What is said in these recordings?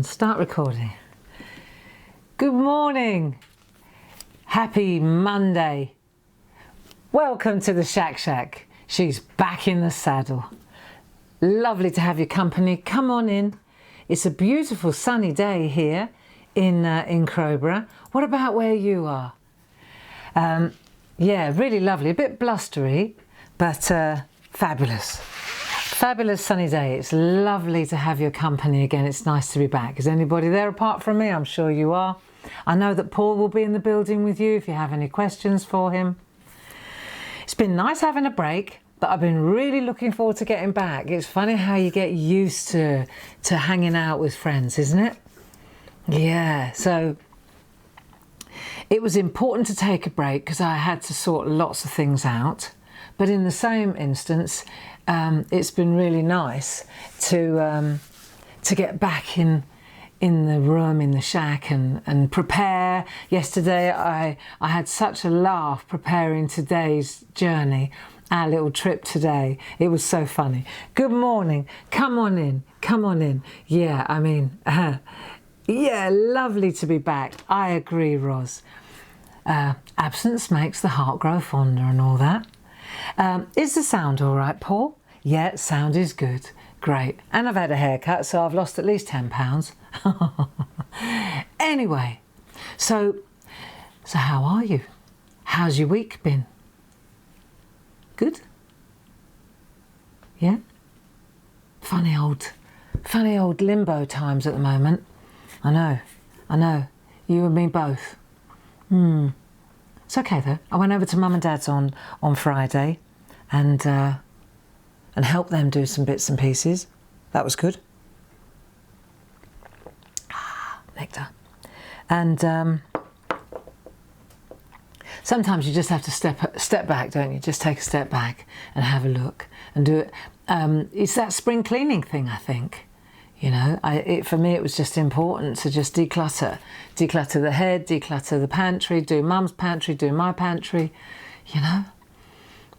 start recording. Good morning. Happy Monday. Welcome to the SHAC. She's back in the saddle. Lovely to have your company. Come on in. It's a beautiful sunny day here in Crowborough. What about where you are? Yeah, really lovely. A bit blustery, but fabulous. Fabulous sunny day. It's lovely to have your company again. It's nice to be back. Is anybody there apart from me? I'm sure you are. I know that Paul will be in the building with you if you have any questions for him. It's been nice having a break, but I've been really looking forward to getting back. It's funny how you get used to hanging out with friends, isn't it? Yeah, so it was important to take a break because I had to sort lots of things out. But in the same instance, it's been really nice to get back in the room, in the shack, and prepare. Yesterday I had such a laugh preparing today's journey, our little trip today. It was so funny. Good morning. Come on in. Come on in. Yeah, I mean, yeah, lovely to be back. I agree, Ros. Absence makes the heart grow fonder and all that. Is the sound all right, Paul? Yeah, sound is good. Great. And I've had a haircut, so I've lost at least 10 pounds. Anyway, so how are you? How's your week been? Good? Yeah? Funny old limbo times at the moment. I know. You and me both. It's okay though. I went over to Mum and Dad's on Friday and helped them do some bits and pieces. That was good. Nectar. And sometimes you just have to step back, don't you? Just take a step back and have a look and do it. It's that spring cleaning thing, I think. You know, for me it was just important to just declutter the head, declutter the pantry, do Mum's pantry, do my pantry, you know.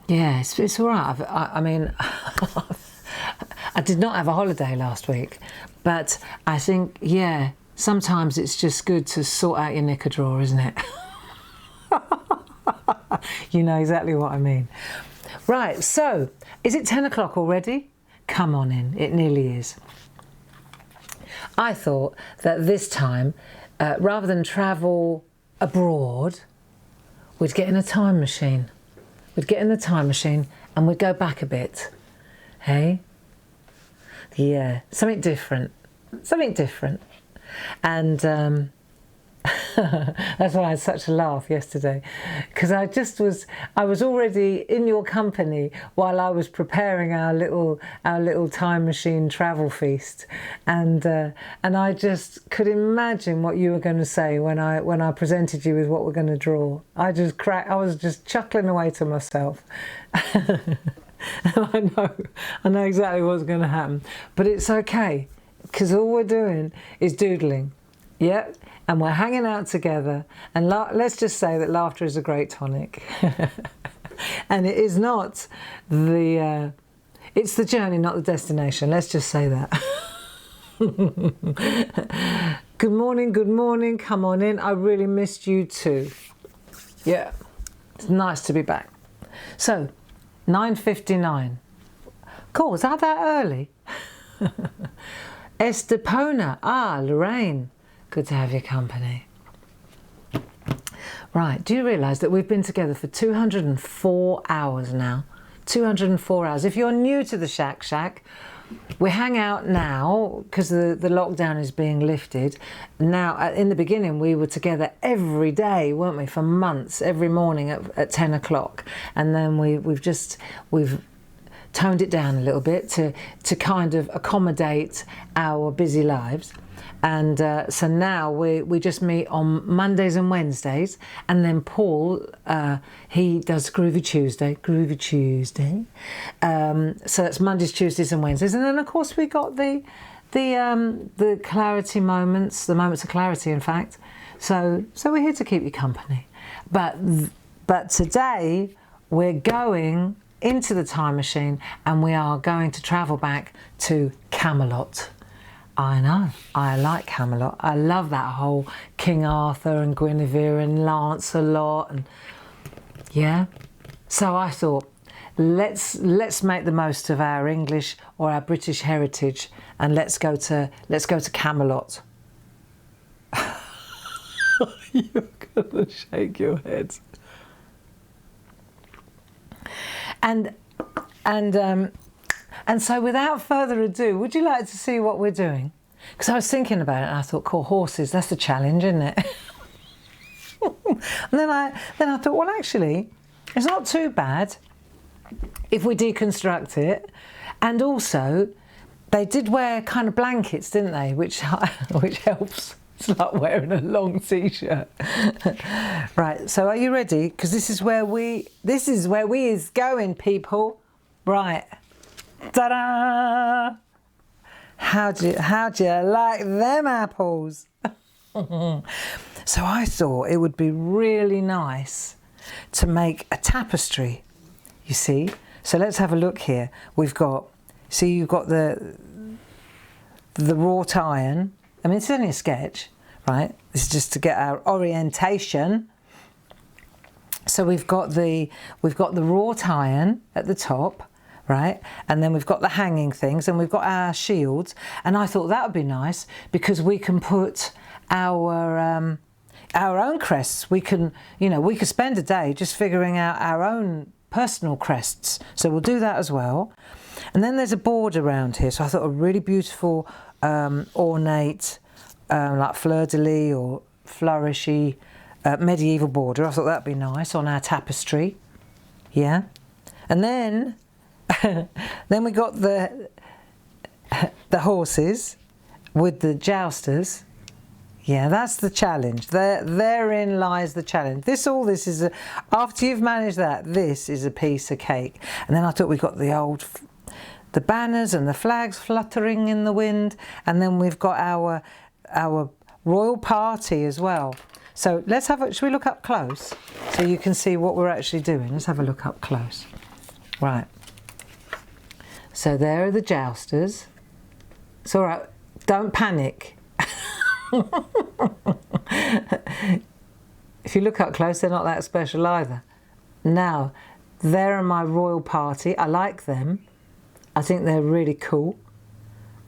Yeah, it's all right. I mean, I did not have a holiday last week, but I think, yeah, sometimes it's just good to sort out your knicker drawer, isn't it? You know exactly what I mean. Right, so is it 10 o'clock already? Come on in, it nearly is. I thought that this time, rather than travel abroad, we'd get in a time machine. We'd get in the time machine and we'd go back a bit. Hey? Yeah, something different. Something different. And that's why I had such a laugh yesterday, because I was already in your company while I was preparing our little time machine travel feast, and I just could imagine what you were going to say when I presented you with what we're going to draw. I was just chuckling away to myself. I know exactly what's going to happen, but it's okay because all we're doing is doodling. Yeah. And we're hanging out together, and let's just say that laughter is a great tonic. And it is not it's the journey, not the destination. Let's just say that. Good morning, come on in. I really missed you too. Yeah, it's nice to be back. So, 9:59. Cool, is that early? Estepona, Lorraine. Good to have your company. Right, do you realise that we've been together for 204 hours now? 204 hours. If you're new to the SHAC, we hang out now because the lockdown is being lifted. Now, in the beginning, we were together every day, weren't we, for months, every morning at 10 o'clock. And then we've toned it down a little bit to kind of accommodate our busy lives. And so now we just meet on Mondays and Wednesdays, and then Paul, he does Groovy Tuesday. So that's Mondays, Tuesdays and Wednesdays. And then of course we got the clarity moments, the moments of clarity in fact. So we're here to keep you company. But today we're going into the time machine and we are going to travel back to Camelot. I know, I like Camelot. I love that whole King Arthur and Guinevere and Lancelot, and yeah. So I thought, let's make the most of our English or our British heritage, and let's go to Camelot. You're gonna shake your head. And so without further ado, would you like to see what we're doing? Because I was thinking about it and I thought, cool, horses, that's the challenge, isn't it? And then I thought, well, actually, it's not too bad if we deconstruct it. And also, they did wear kind of blankets, didn't they? Which helps. It's like wearing a long t-shirt. Right, so are you ready? Because this is where we is going, people. Right. Ta-da! How'd you like them apples? So I thought it would be really nice to make a tapestry, you see. So let's have a look here. We've got, see, you've got the wrought iron. I mean, it's only a sketch, right? This is just to get our orientation. So we've got the wrought iron at the top, right? And then we've got the hanging things, and we've got our shields. And I thought that would be nice because we can put our own crests. We can, you know, we could spend a day just figuring out our own personal crests. So we'll do that as well. And then there's a border around here. So I thought a really beautiful, ornate, like fleur-de-lis or flourishy medieval border. I thought that'd be nice on our tapestry. Yeah. And then then we got the horses with the jousters. Yeah, that's the challenge. Therein lies the challenge. All this is after you've managed that, this is a piece of cake. And then I thought we got the banners and the flags fluttering in the wind, and then we've got our royal party as well. So let's have should we look up close so you can see what we're actually doing? Let's have a look up close. Right. So there are the jousters. It's all right. Don't panic. If you look up close, they're not that special either. Now, there are my royal party. I like them. I think they're really cool.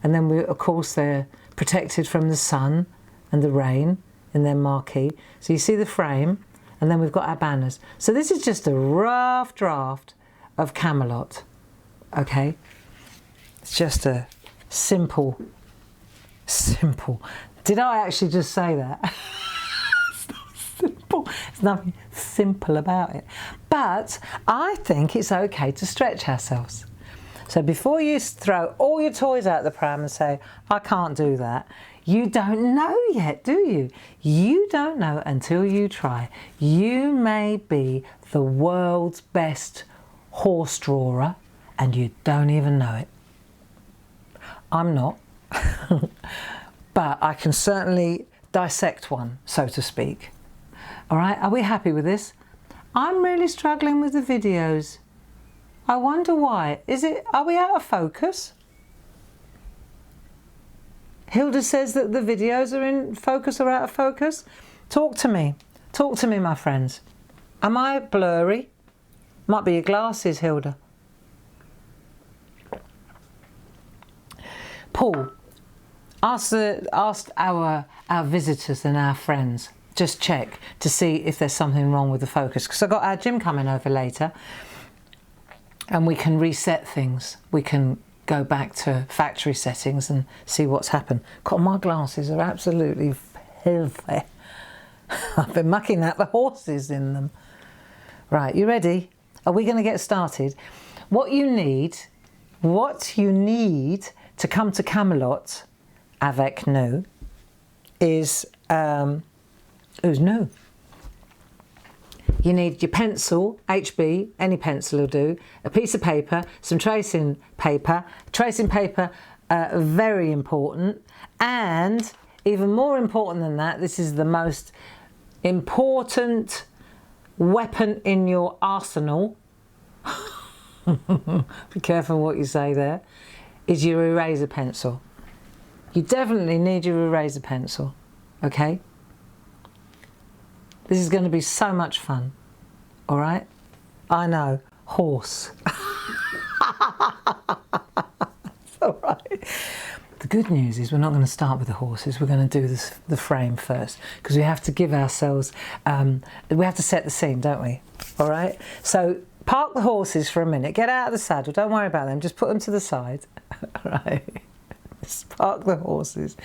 And then of course, they're protected from the sun and the rain in their marquee. So you see the frame, and then we've got our banners. So this is just a rough draft of Camelot. Okay, it's just a simple. Did I actually just say that? It's not simple. There's nothing simple about it. But I think it's okay to stretch ourselves. So before you throw all your toys out the pram and say, I can't do that, you don't know yet, do you? You don't know until you try. You may be the world's best horse drawer and you don't even know it. I'm not. But I can certainly dissect one, so to speak. All right, are we happy with this? I'm really struggling with the videos. I wonder why. Are we out of focus? Hilda says that the videos are in focus or out of focus. Talk to me, my friends. Am I blurry? Might be your glasses, Hilda. Paul, asked our visitors and our friends, just check to see if there's something wrong with the focus. Because I've got our Jim coming over later and we can reset things. We can go back to factory settings and see what's happened. God, my glasses are absolutely filthy. I've been mucking out the horses in them. Right, you ready? Are we going to get started? What you need to come to Camelot avec nous is nous. You need your pencil, HB, any pencil will do, a piece of paper, some tracing paper. Tracing paper, very important. And even more important than that, this is the most important weapon in your arsenal. Be careful what you say there, is your eraser pencil. You definitely need your eraser pencil, okay? This is going to be so much fun, all right? I know, horse. All right. The good news is we're not going to start with the horses. We're going to do the frame first, because we have to give ourselves, we have to set the scene, don't we? All right? So park the horses for a minute. Get out of the saddle. Don't worry about them. Just put them to the side. All right? Just park the horses.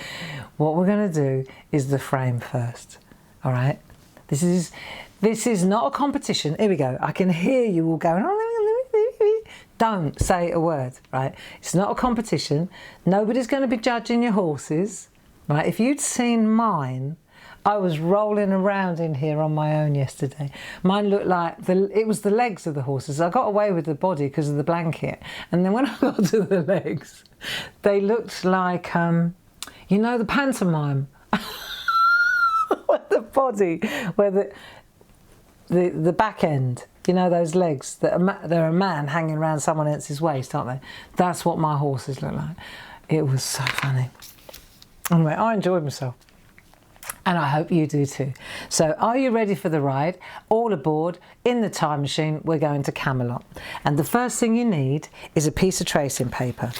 What we're going to do is the frame first. All right? This is not a competition. Here we go. I can hear you all going, don't say a word, right? It's not a competition. Nobody's going to be judging your horses, right? If you'd seen mine, I was rolling around in here on my own yesterday. Mine looked like, it was the legs of the horses. I got away with the body because of the blanket. And then when I got to the legs, they looked like, you know, the pantomime. The body, where the back end, you know, those legs that they're a man hanging around someone else's waist, aren't they? That's what my horses look like. It was so funny. Anyway, I enjoyed myself, and I hope you do too. So are you ready for the ride? All aboard in the time machine. We're going to Camelot, and the first thing you need is a piece of tracing paper.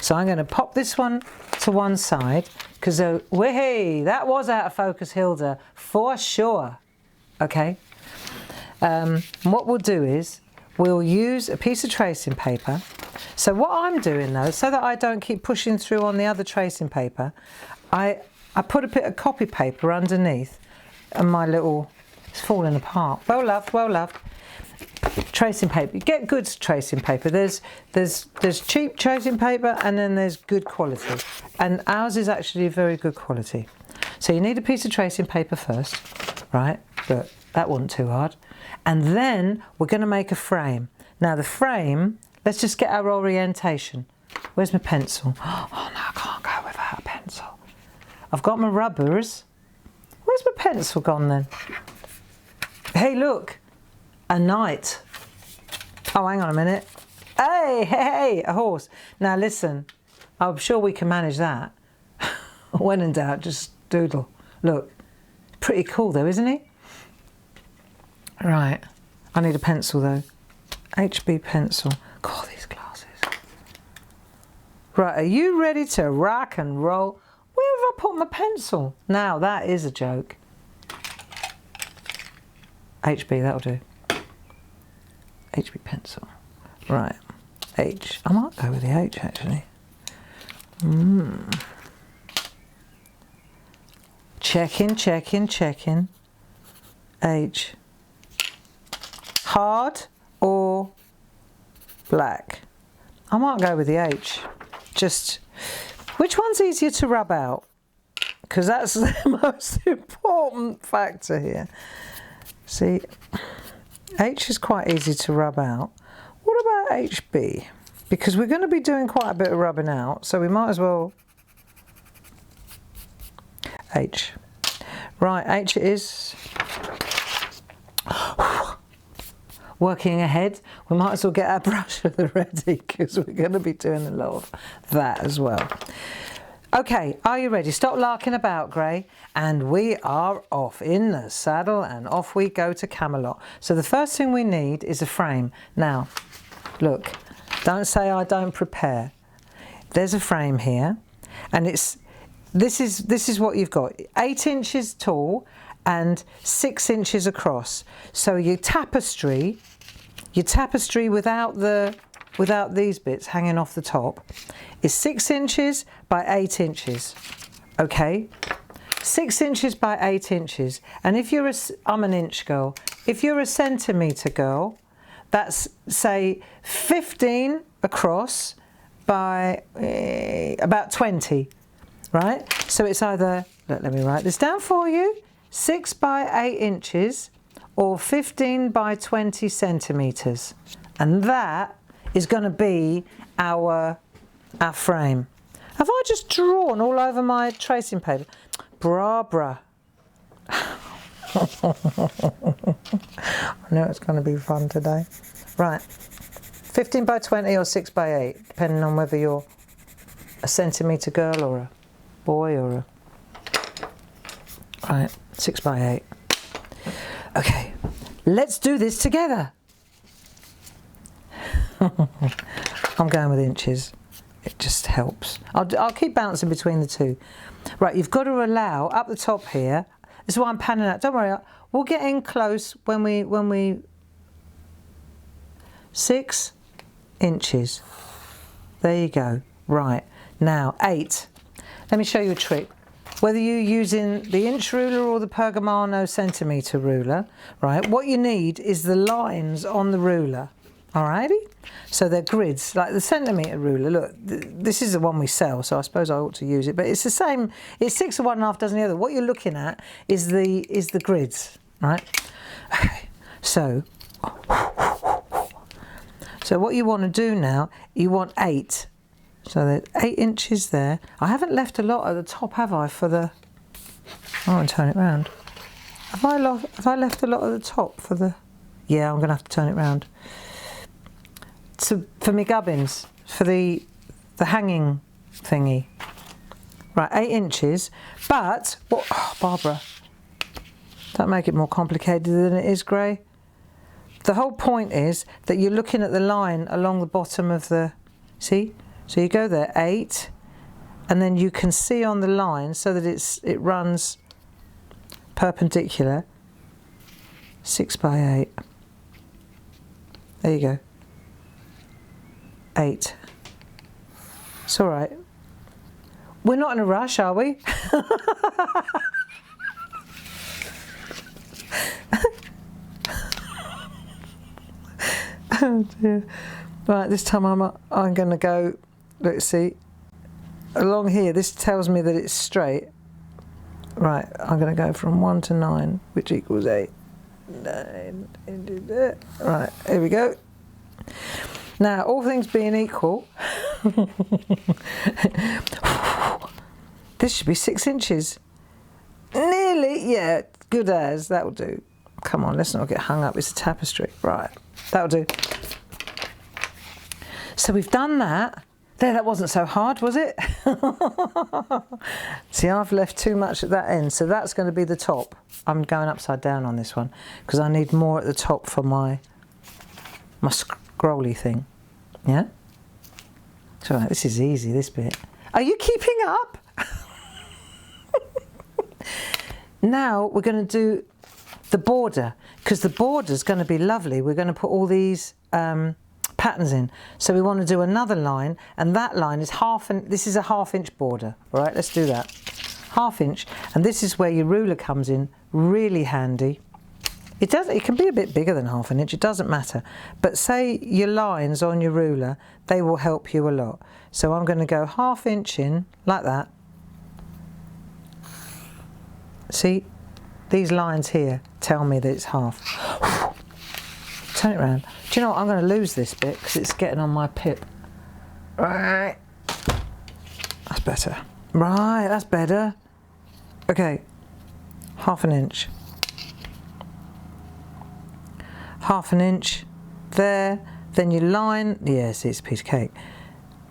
So I'm going to pop this one to one side, because that was out of focus, Hilda, for sure. Okay. What we'll do is we'll use a piece of tracing paper. So what I'm doing though, so that I don't keep pushing through on the other tracing paper, I put a bit of copy paper underneath, and my little, it's falling apart. Well loved, well loved. Tracing paper. You get good tracing paper. There's cheap tracing paper, and then there's good quality. And ours is actually very good quality. So you need a piece of tracing paper first, right? But that wasn't too hard. And then we're going to make a frame. Now the frame, let's just get our orientation. Where's my pencil? Oh no, I can't go without a pencil. I've got my rubbers. Where's my pencil gone then? Hey, look, a knight. Oh, hang on a minute. Hey, a horse. Now listen, I'm sure we can manage that. When in doubt, just doodle. Look, pretty cool though, isn't he? Right, I need a pencil though. HB pencil. God, these glasses. Right, are you ready to rock and roll? Where have I put my pencil? Now that is a joke. HB, that'll do. HB pencil. Right, H. I might go with the H actually. Checking, checking, checking. H. Hard or black? I might go with the H. Just, which one's easier to rub out? Because that's the most important factor here. See, H is quite easy to rub out. What about HB? Because we're going to be doing quite a bit of rubbing out, so we might as well. H. Right, H it is. Working ahead, we might as well get our brush at the ready, because we're going to be doing a lot of that as well. Okay, are you ready? Stop larking about, Gray, and we are off in the saddle, and off we go to Camelot. So the first thing we need is a frame. Now, look, don't say I don't prepare. There's a frame here, and this is what you've got: 8 inches tall and 6 inches across. So your tapestry without these bits hanging off the top is 6 inches by 8 inches. Okay, 6 inches by 8 inches. And if you're I'm an inch girl. If you're a centimetre girl, that's say 15 across by about 20, right? So it's either, let me write this down for you, 6 by 8 inches or 15 by 20 centimetres. And that is going to be our frame. Have I just drawn all over my tracing paper? Bra. I know it's going to be fun today. Right, 15 by 20 or 6 by 8, depending on whether you're a centimetre girl or boy or a... Right, 6 by 8. Okay, let's do this together. I'm going with inches. It just helps. I'll keep bouncing between the two. Right, you've got to allow up the top here. This is why I'm panning out. Don't worry, we'll get in close when we 6 inches. There you go. Right, now 8. Let me show you a trick. Whether you're using the inch ruler or the Pergamano centimetre ruler, right, what you need is the lines on the ruler, alrighty? So they're grids, like the centimetre ruler. Look, this is the one we sell, so I suppose I ought to use it, but it's the same, it's 6 of one and a half dozen the other. What you're looking at is the grids, right? Okay, so what you want to do now, you want 8. So there's 8 inches there. I haven't left a lot at the top, have I, for the... I want to turn it round. Have I left a lot at the top for the... Yeah, I'm going to have to turn it round. So, for me gubbins, for the hanging thingy. Right, 8 inches. But, what... Oh, Barbara, don't make it more complicated than it is, Gray. The whole point is that you're looking at the line along the bottom of the... See? So you go there, 8, and then you can see on the line so that it runs perpendicular, 6 by 8. There you go, 8. It's all right. We're not in a rush, are we? Oh dear. Right, this time I'm going to go. Let's see, along here, this tells me that it's straight. Right, I'm going to go from 1 to 9, which equals 8. 9, right, here we go. Now, all things being equal, this should be 6 inches. Nearly, yeah, good as, that'll do. Come on, let's not get hung up, it's a tapestry. Right, that'll do. So we've done that. There, that wasn't so hard, was it? See, I've left too much at that end, so that's going to be the top. I'm going upside down on this one because I need more at the top for my scrolly thing. Yeah? So this is easy, this bit. Are you keeping up? Now we're going to do the border, because the border's going to be lovely. We're going to put all these patterns in. So we want to do another line, and that line is this is a 1/2 inch border. All right, let's do that. 1/2 inch, and this is where your ruler comes in, really handy. It can be a bit bigger than 1/2 inch, it doesn't matter. But say your lines on your ruler, they will help you a lot. So I'm going to go 1/2 inch in, like that. See, these lines here tell me that it's half. Turn it around. Do you know what? I'm going to lose this bit because it's getting on my pip. Right. That's better. Right, that's better. Okay. 1/2 inch. 1/2 inch there. Then you line. Yes, it's a piece of cake.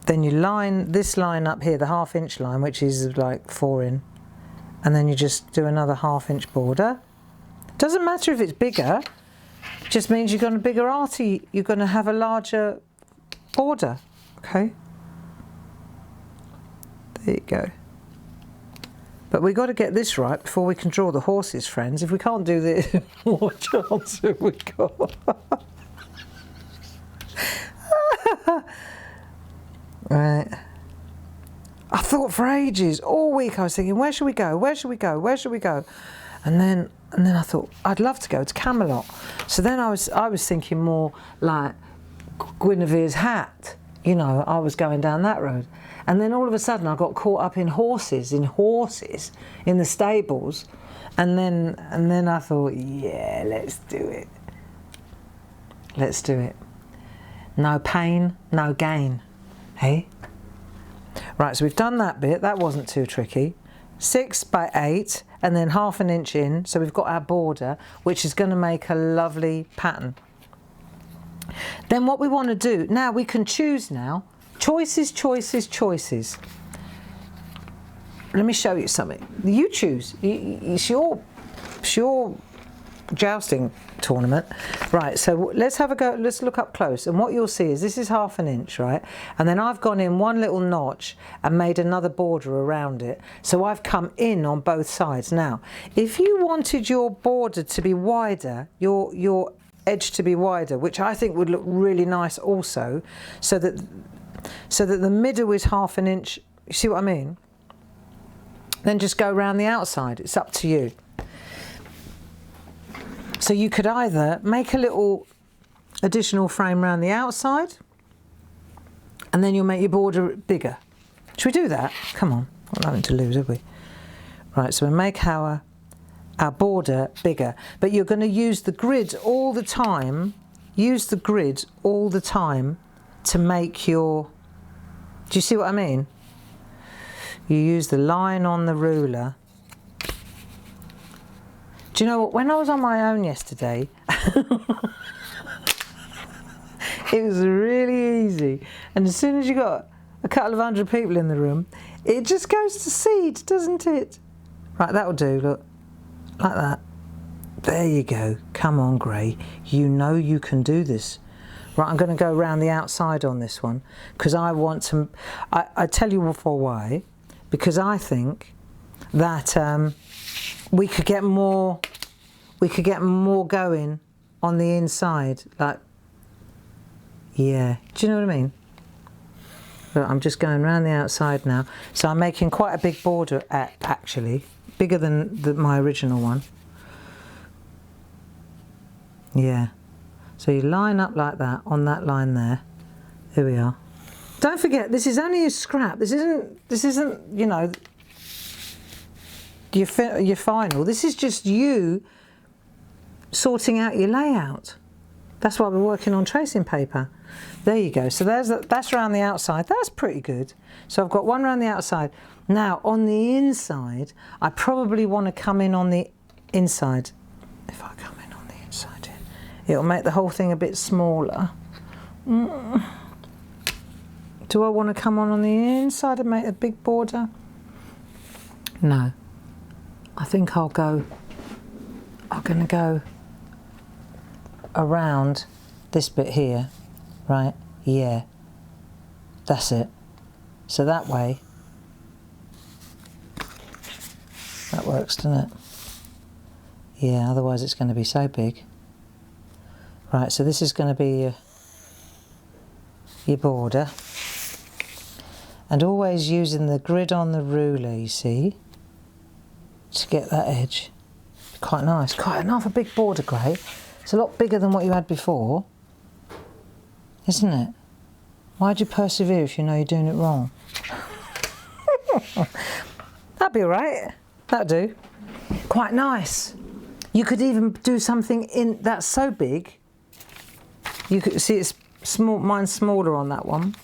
Then you line this line up here, the 1/2 inch line, which is like 4 in. And then you just do another 1/2 inch border. Doesn't matter if it's bigger. Just means you've got a bigger arty, you're going to have a larger border, okay? There you go. But we've got to get this right before we can draw the horses, friends. If we can't do this, what chance have we got? Right. I thought for ages, all week I was thinking, where should we go? Where should we go? Where should we go? And then I thought, I'd love to go to Camelot. So then I was thinking more like Guinevere's hat. You know, I was going down that road. And then all of a sudden I got caught up in horses in the stables. And then I thought, yeah, let's do it. Let's do it. No pain, no gain. Hey? Right, so we've done that bit. That wasn't too tricky. 6 by 8, and then 1/2 inch in. So we've got our border, which is going to make a lovely pattern. Then what we want to do, now we can choose now. Choices, choices, choices. let me show you something. You choose. It's your jousting tournament. Right, so let's have a go. Let's look up close. And what you'll see is this is 1/2 inch, right? And then I've gone in one little notch and made another border around it. So I've come in on both sides. Now, if you wanted your border to be wider, your edge to be wider, which I think would look really nice also, so that the middle is 1/2 inch, you see what I mean? Then just go around the outside. It's up to you. So you could either make a little additional frame around the outside, and then you'll make your border bigger. Should we do that? Come on, got nothing to lose, have we? Right, so we'll make our border bigger, but you're going to use the grid all the time. Use the grid all the time to make your, do you see what I mean? You use the line on the ruler. Do you know what, when I was on my own yesterday, it was really easy. And as soon as you got a couple of 100 people in the room, it just goes to seed, doesn't it? Right, that'll do, look, like that. There you go. Come on, Gray. You know you can do this. Right, I'm going to go around the outside on this one, because I want to, I tell you for why, because I think that we could get more going on the inside, like, yeah, do you know what I mean? But I'm just going around the outside now, so I'm making quite a big border, actually, bigger than my original one. Yeah, so you line up like that on that line there. Here we are. Don't forget, this is only a scrap. This isn't, you know, your final. This is just you sorting out your layout. That's why we're working on tracing paper. There you go. So that's around the outside. That's pretty good. So I've got one around the outside. Now on the inside, I probably want to come in on the inside. If I come in on the inside here, it'll make the whole thing a bit smaller. Do I want to come on the inside and make a big border? No. I think I'm going to go around this bit here, right? Yeah, that's it. So that way, that works, doesn't it? Yeah, otherwise it's going to be so big. Right, so this is going to be your border. And always using the grid on the ruler, you see, to get that edge. Quite nice. Quite enough a big border, Gray. It's a lot bigger than what you had before, isn't it? Why'd you persevere if you know you're doing it wrong? That'd be all right. That'd do. Quite nice. You could even do something in that's so big. You could see it's small. Mine's smaller on that one.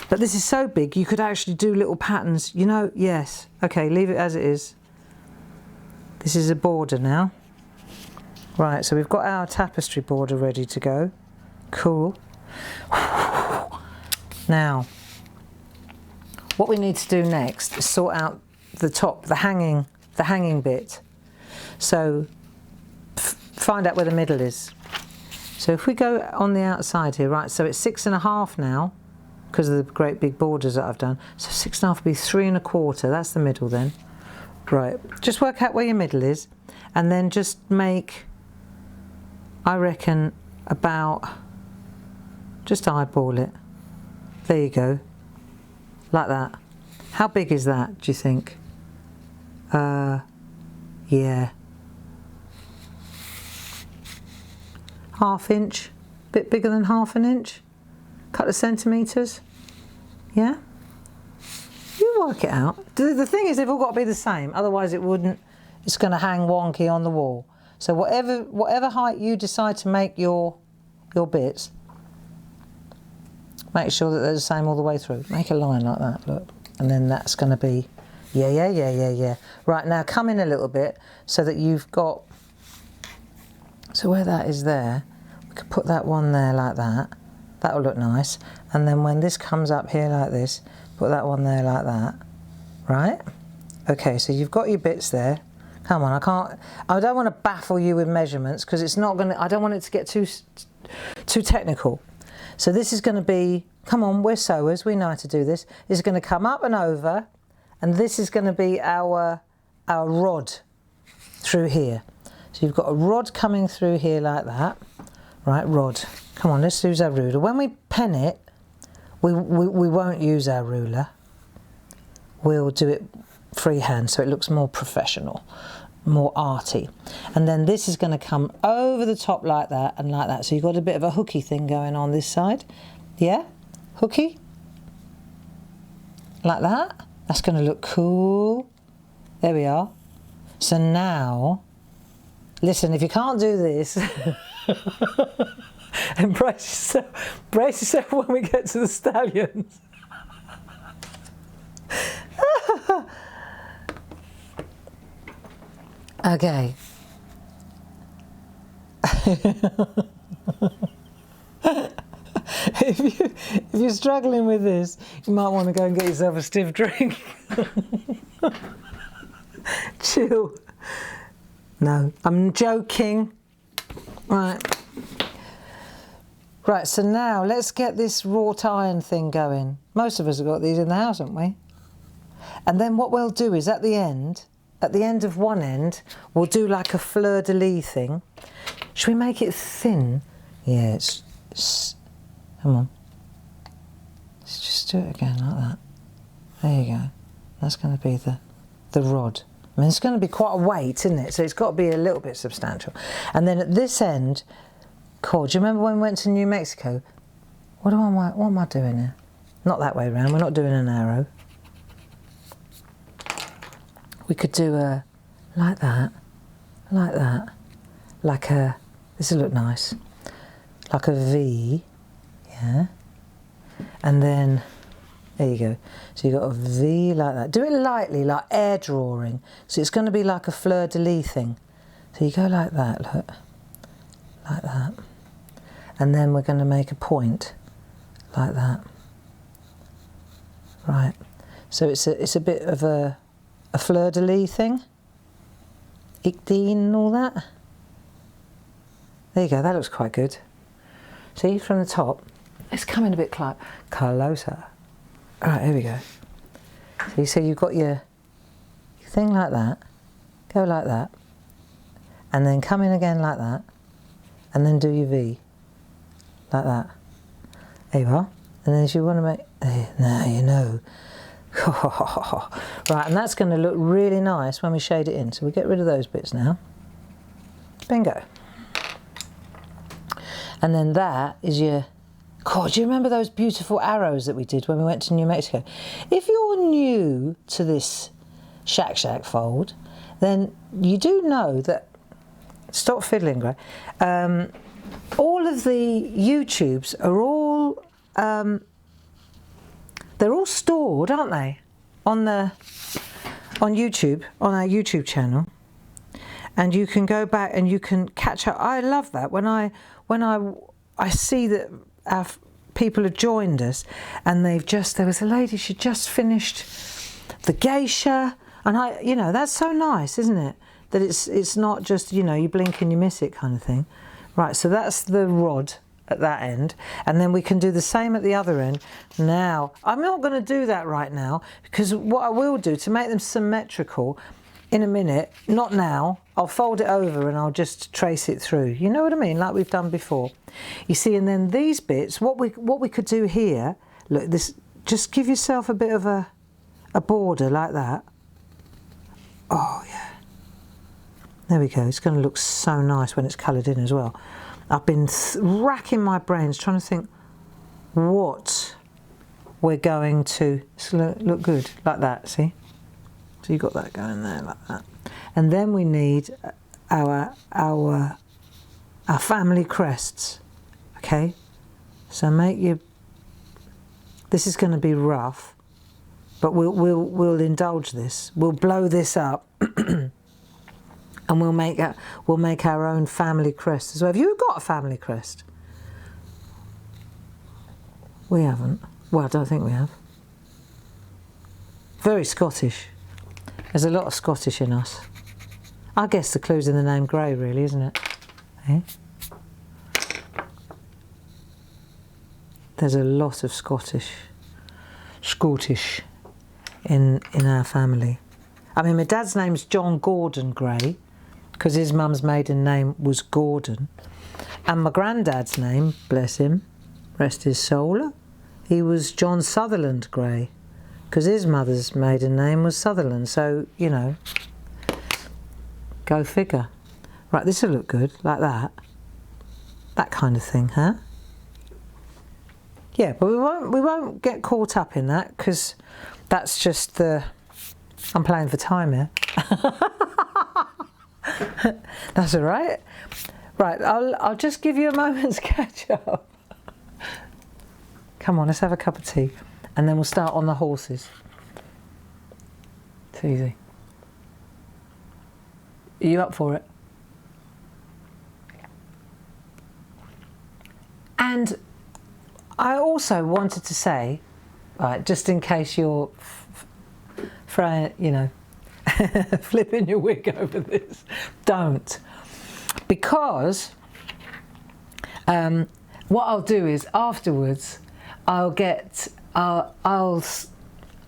But this is so big, you could actually do little patterns, you know, yes. Okay, leave it as it is. This is a border now. Right, so we've got our tapestry border ready to go. Cool. Now, what we need to do next is sort out the top, the hanging bit. So, find out where the middle is. So if we go on the outside here, right, so it's 6.5 now, because of the great big borders that I've done. So 6.5 would be 3 1/4, that's the middle then. Right, just work out where your middle is, and then just make, I reckon, about, just eyeball it. There you go, like that. How big is that, do you think? Yeah. 1/2 inch, bit bigger than 1/2 inch. Couple of centimetres, yeah? You work it out. The thing is, they've all got to be the same, otherwise it wouldn't, it's going to hang wonky on the wall. So whatever height you decide to make your bits, make sure that they're the same all the way through. Make a line like that, look. And then that's going to be, yeah. Right, now come in a little bit so that you've got, so where that is there, we could put that one there like that. That'll look nice. And then when this comes up here like this, put that one there like that. Right? Okay, so you've got your bits there. Come on, I don't want to baffle you with measurements because it's not going to, I don't want it to get too technical. So this is going to be, come on, we're sewers, we know how to do this. This is going to come up and over, and this is going to be our rod through here. So you've got a rod coming through here like that. Right, rod. Come on, let's use our ruler. When we pen it, we won't use our ruler. We'll do it freehand so it looks more professional, more arty. And then this is going to come over the top like that and like that. So you've got a bit of a hooky thing going on this side. Yeah? Hooky? Like that. That's going to look cool. There we are. So now, listen, if you can't do this, and brace yourself when we get to the stallions. Okay. If you're struggling with this, you might want to go and get yourself a stiff drink. Chill. No, I'm joking. Right. Right, so now let's get this wrought iron thing going. Most of us have got these in the house, haven't we? And then what we'll do is at the end of one end, we'll do like a fleur-de-lis thing. Should we make it thin? Yeah, come on. Let's just do it again like that. There you go. That's going to be the rod. I mean, it's going to be quite a weight, isn't it? So it's got to be a little bit substantial. And then at this end, cool. Do you remember when we went to New Mexico? What am I doing here? Not that way around. We're not doing an arrow. We could do a like that, like a. This will look nice, like a V, yeah. And then there you go. So you got a V like that. Do it lightly, like air drawing. So it's going to be like a fleur-de-lis thing. So you go like that, look, like that, and then we're going to make a point like that. Right. So it's a bit of a fleur-de-lis thing. Ichdean and all that. There you go, that looks quite good. See, from the top, it's coming a bit closer. Alright, here we go. See, so you've got your thing like that, go like that, and then come in again like that, and then do your V, like that. There you are. And then if you want to make, now you know. Right, and that's going to look really nice when we shade it in. So we get rid of those bits now. Bingo. And then that is your... God, do you remember those beautiful arrows that we did when we went to New Mexico? If you're new to this SHAC fold, then you do know that... Stop fiddling, Gray. All of the YouTubes are all... they're all stored, aren't they, on YouTube, on our YouTube channel, and you can go back and you can catch up. I love that when I see that our people have joined us, and there was a lady, she just finished the geisha, and you know, that's so nice, isn't it? That it's not just, you know, you blink and you miss it kind of thing. Right, so that's the rod at that end, and then we can do the same at the other end. Now, I'm not going to do that right now, because what I will do to make them symmetrical in a minute, not now, I'll fold it over and I'll just trace it through. You know what I mean? Like we've done before. You see, and then these bits, what we could do here, look, this, just give yourself a bit of a border like that. Oh yeah. There we go. It's going to look so nice when it's coloured in as well. I've been racking my brains trying to think what we're going to look good like that, see? So you've got that going there like that. And then we need our family crests, okay? So this is going to be rough, but we'll indulge this. We'll blow this up. And we'll make our own family crest as well. Have you got a family crest? We haven't. Well, I don't think we have. Very Scottish. There's a lot of Scottish in us. I guess the clue's in the name Gray, really, isn't it? Eh? There's a lot of Scottish in our family. I mean, my dad's name's John Gordon Gray, because his mum's maiden name was Gordon. And my granddad's name, bless him, rest his soul, he was John Sutherland Gray, because his mother's maiden name was Sutherland. So, you know, go figure. Right, this will look good, like that. That kind of thing, huh? Yeah, but we won't get caught up in that, because that's just the... I'm playing for time here. That's all right. Right, I'll just give you a moment's catch up. Come on, let's have a cup of tea, and then we'll start on the horses. It's easy. Are you up for it? And I also wanted to say, right, just in case you're, you know, flipping your wig over this, don't. Because what I'll do is afterwards, I'll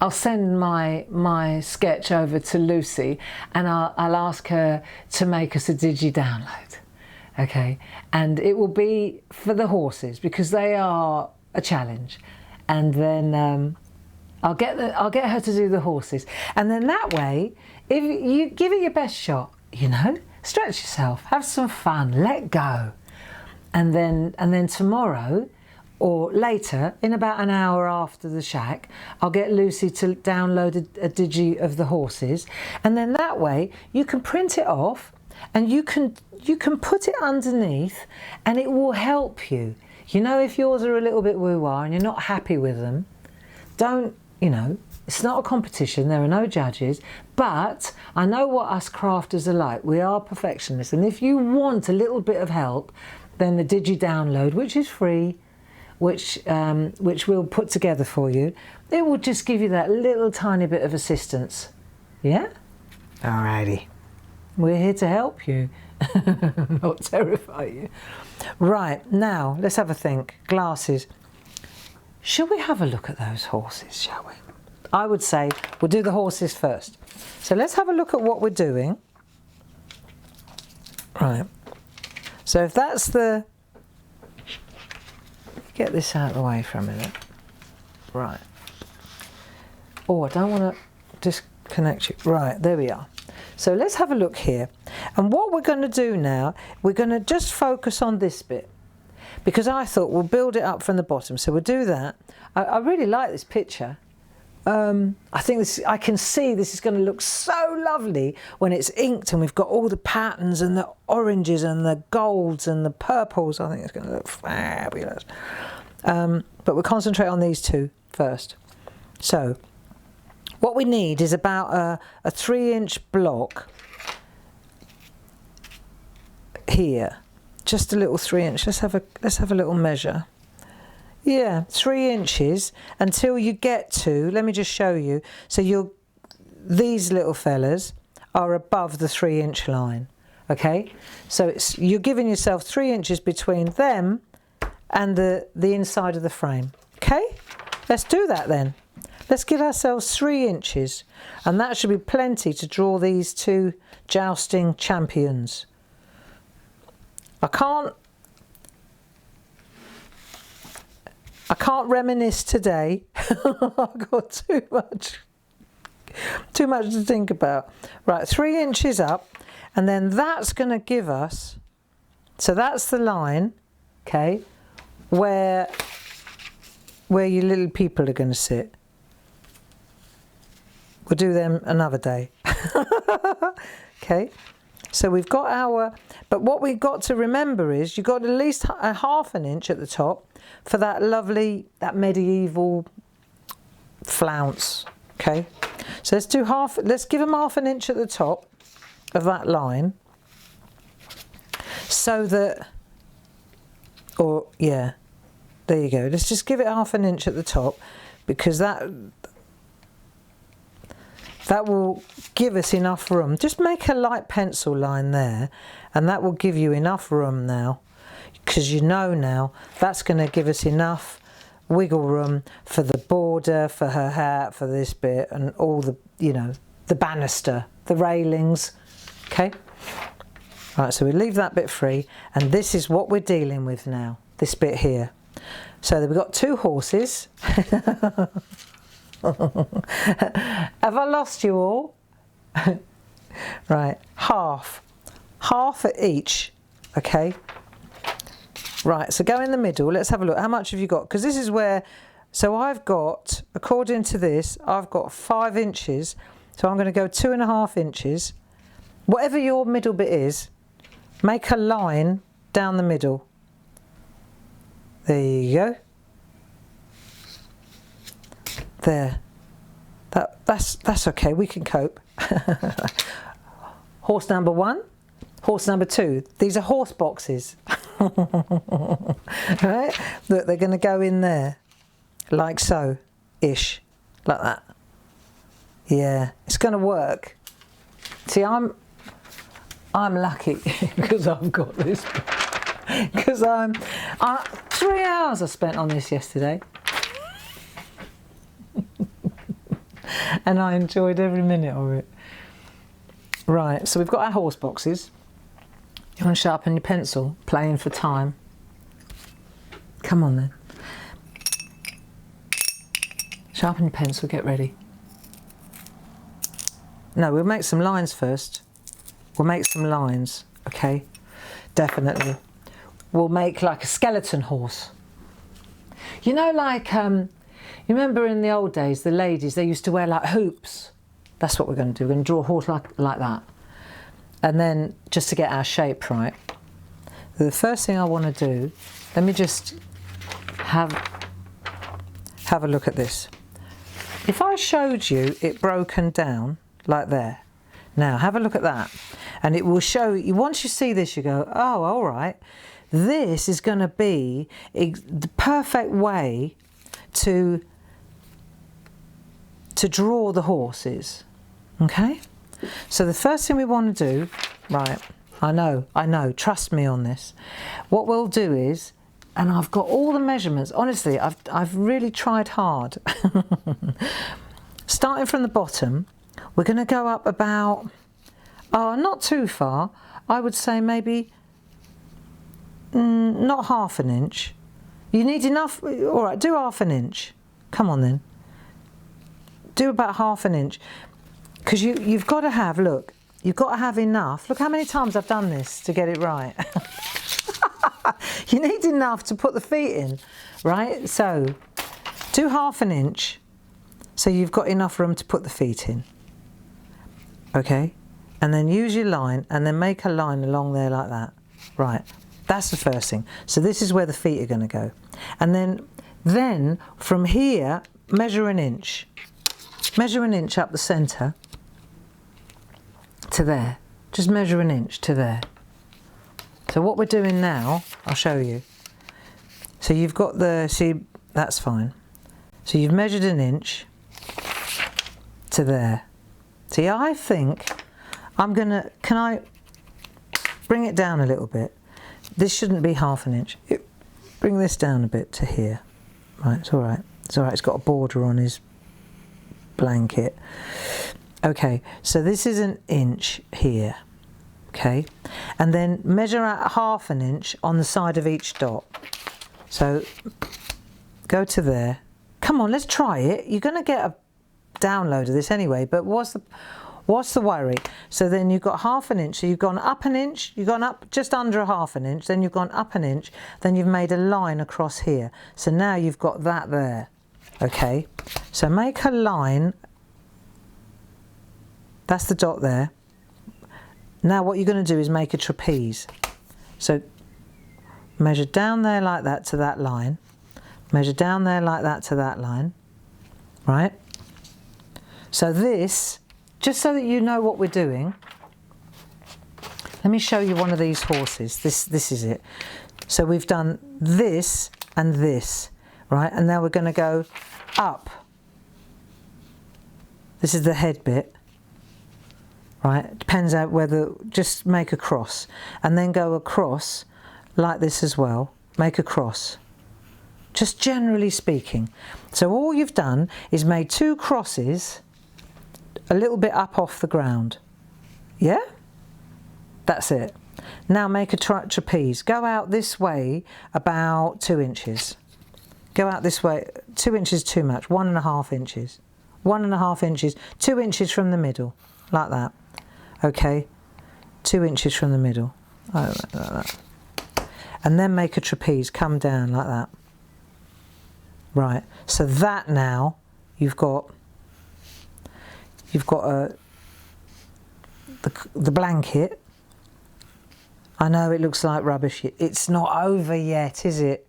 send my sketch over to Lucy, and I'll ask her to make us a digi download. Okay, and it will be for the horses because they are a challenge, and then I'll get her to do the horses, and then that way, if you give it your best shot, you know, stretch yourself, have some fun, let go, and then tomorrow or later, in about an hour after the SHAC, I'll get Lucy to download a digi of the horses, and then that way you can print it off and you can put it underneath, and it will help you. You know, if yours are a little bit woo-wah and you're not happy with them, don't, you know, it's not a competition, there are no judges, but I know what us crafters are like. We are perfectionists, and if you want a little bit of help, then the digi download, which is free, which we'll put together for you, it will just give you that little tiny bit of assistance. Yeah? Alrighty. We're here to help you, not terrify you. Right, now, let's have a think. Glasses. Shall we have a look at those horses, shall we? I would say we'll do the horses first. So let's have a look at what we're doing. Right. So if that's the... Get this out of the way for a minute. Right. Oh, I don't want to disconnect you. Right, there we are. So let's have a look here. And what we're going to do now, we're going to just focus on this bit, because I thought we'll build it up from the bottom. So we'll do that. I really like this picture. I think this, I can see this is going to look so lovely when it's inked and we've got all the patterns and the oranges and the golds and the purples. I think it's going to look fabulous. But we'll concentrate on these two first. So what we need is about a 3-inch block here. Just a little 3-inch. Let's have a little measure. Yeah, 3 inches until you get to, let me just show you. So these little fellas are above the 3-inch line. Okay? So you're giving yourself 3 inches between them and the inside of the frame. Okay? Let's do that then. Let's give ourselves 3 inches, and that should be plenty to draw these two jousting champions. I can't reminisce today. I've got too much to think about. Right, 3 inches up, and then that's going to give us, so that's the line, okay, where your little people are going to sit. We'll do them another day. Okay, so we've got our, but what we've got to remember is you've got at least a ½ an inch at the top for that lovely, that medieval flounce. Okay, so let's do let's give them ½ an inch at the top of that line, so that, or yeah, there you go. Let's just give it ½ an inch at the top, because that that will give us enough room. Just make a light pencil line there, and that will give you enough room now, because you know now that's going to give us enough wiggle room for the border, for her hat, for this bit, and all the, you know, the banister, the railings. Okay, right, so we leave that bit free, and this is what we're dealing with now, this bit here. So we've got 2 horses. Have I lost you all? Right, half at each. Okay, right, so go in the middle. Let's have a look. How much have you got? Because this is where, so I've got, according to this, I've got 5 inches. So I'm going to go 2.5 inches. Whatever your middle bit is, make a line down the middle. There you go. There. That's okay, we can cope. Horse number 1, horse number 2. These are horse boxes. Right? Look, they're going to go in there, like so, ish, like that. Yeah, it's going to work. See, I'm lucky because I've got this. Because 3 hours I spent on this yesterday. And I enjoyed every minute of it. Right, so we've got our horse boxes. You want to sharpen your pencil, playing for time. Come on then. Sharpen your pencil, get ready. No, we'll make some lines first. We'll make some lines, okay? Definitely. We'll make like a skeleton horse. You know, like, you remember in the old days, the ladies, they used to wear like hoops. That's what we're going to do. We're going to draw a horse like that. And then, just to get our shape right, the first thing I want to do, let me just have a look at this. If I showed you it broken down like there, now have a look at that, and it will show you, once you see this, you go, oh, all right, this is going to be the perfect way to draw the horses. Okay, so the first thing we want to do, right, I know, trust me on this. What we'll do is, and I've got all the measurements, honestly, I've really tried hard. Starting from the bottom, we're going to go up about, not too far, I would say maybe not 1/2 inch. You need enough, all right, do 1/2 inch. Come on then. Do about 1/2 inch. Because you've got to have, look, you've got to have enough. Look how many times I've done this to get it right. You need enough to put the feet in, right? So do 1/2 inch so you've got enough room to put the feet in. Okay? And then use your line and then make a line along there like that. Right. That's the first thing. So this is where the feet are going to go. And then from here, measure 1 inch. Measure 1 inch up the centre to there. Just measure 1 inch to there. So what we're doing now, I'll show you. So you've got see, that's fine. So you've measured 1 inch to there. See, I think I'm gonna, can I bring it down a little bit? This shouldn't be 1/2 inch. Bring this down a bit to here. Right, it's all right. It's all right, it's got a border on his blanket. Okay, so this is 1 inch here. Okay, and then measure out 1/2 inch on the side of each dot. So go to there. Come on, let's try it. You're going to get a download of this anyway, but what's the worry? So then you've got 1/2 inch, so you've gone up 1 inch, you've gone up just under 1/2 inch, then you've gone up 1 inch, then you've made a line across here. So now you've got that there. Okay, so make a line. That's the dot there. Now what you're going to do is make a trapeze. So measure down there like that to that line. Measure down there like that to that line. Right? So this, just so that you know what we're doing, let me show you one of these horses. This is it. So we've done this and this, right? And now we're going to go up. This is the head bit. right? Depends on whether, just make a cross and then go across like this as well. Make a cross, just generally speaking. So all you've done is made 2 crosses a little bit up off the ground. Yeah? That's it. Now make a trapeze. Go out this way about 2 inches. Go out this way, 2 inches too much, 1.5 inches. 1.5 inches, 2 inches from the middle, like that. Okay, 2 inches from the middle, like that. And then make a trapeze, come down like that. Right, so that now you've got the blanket. I know it looks like rubbish. It's not over yet, is it?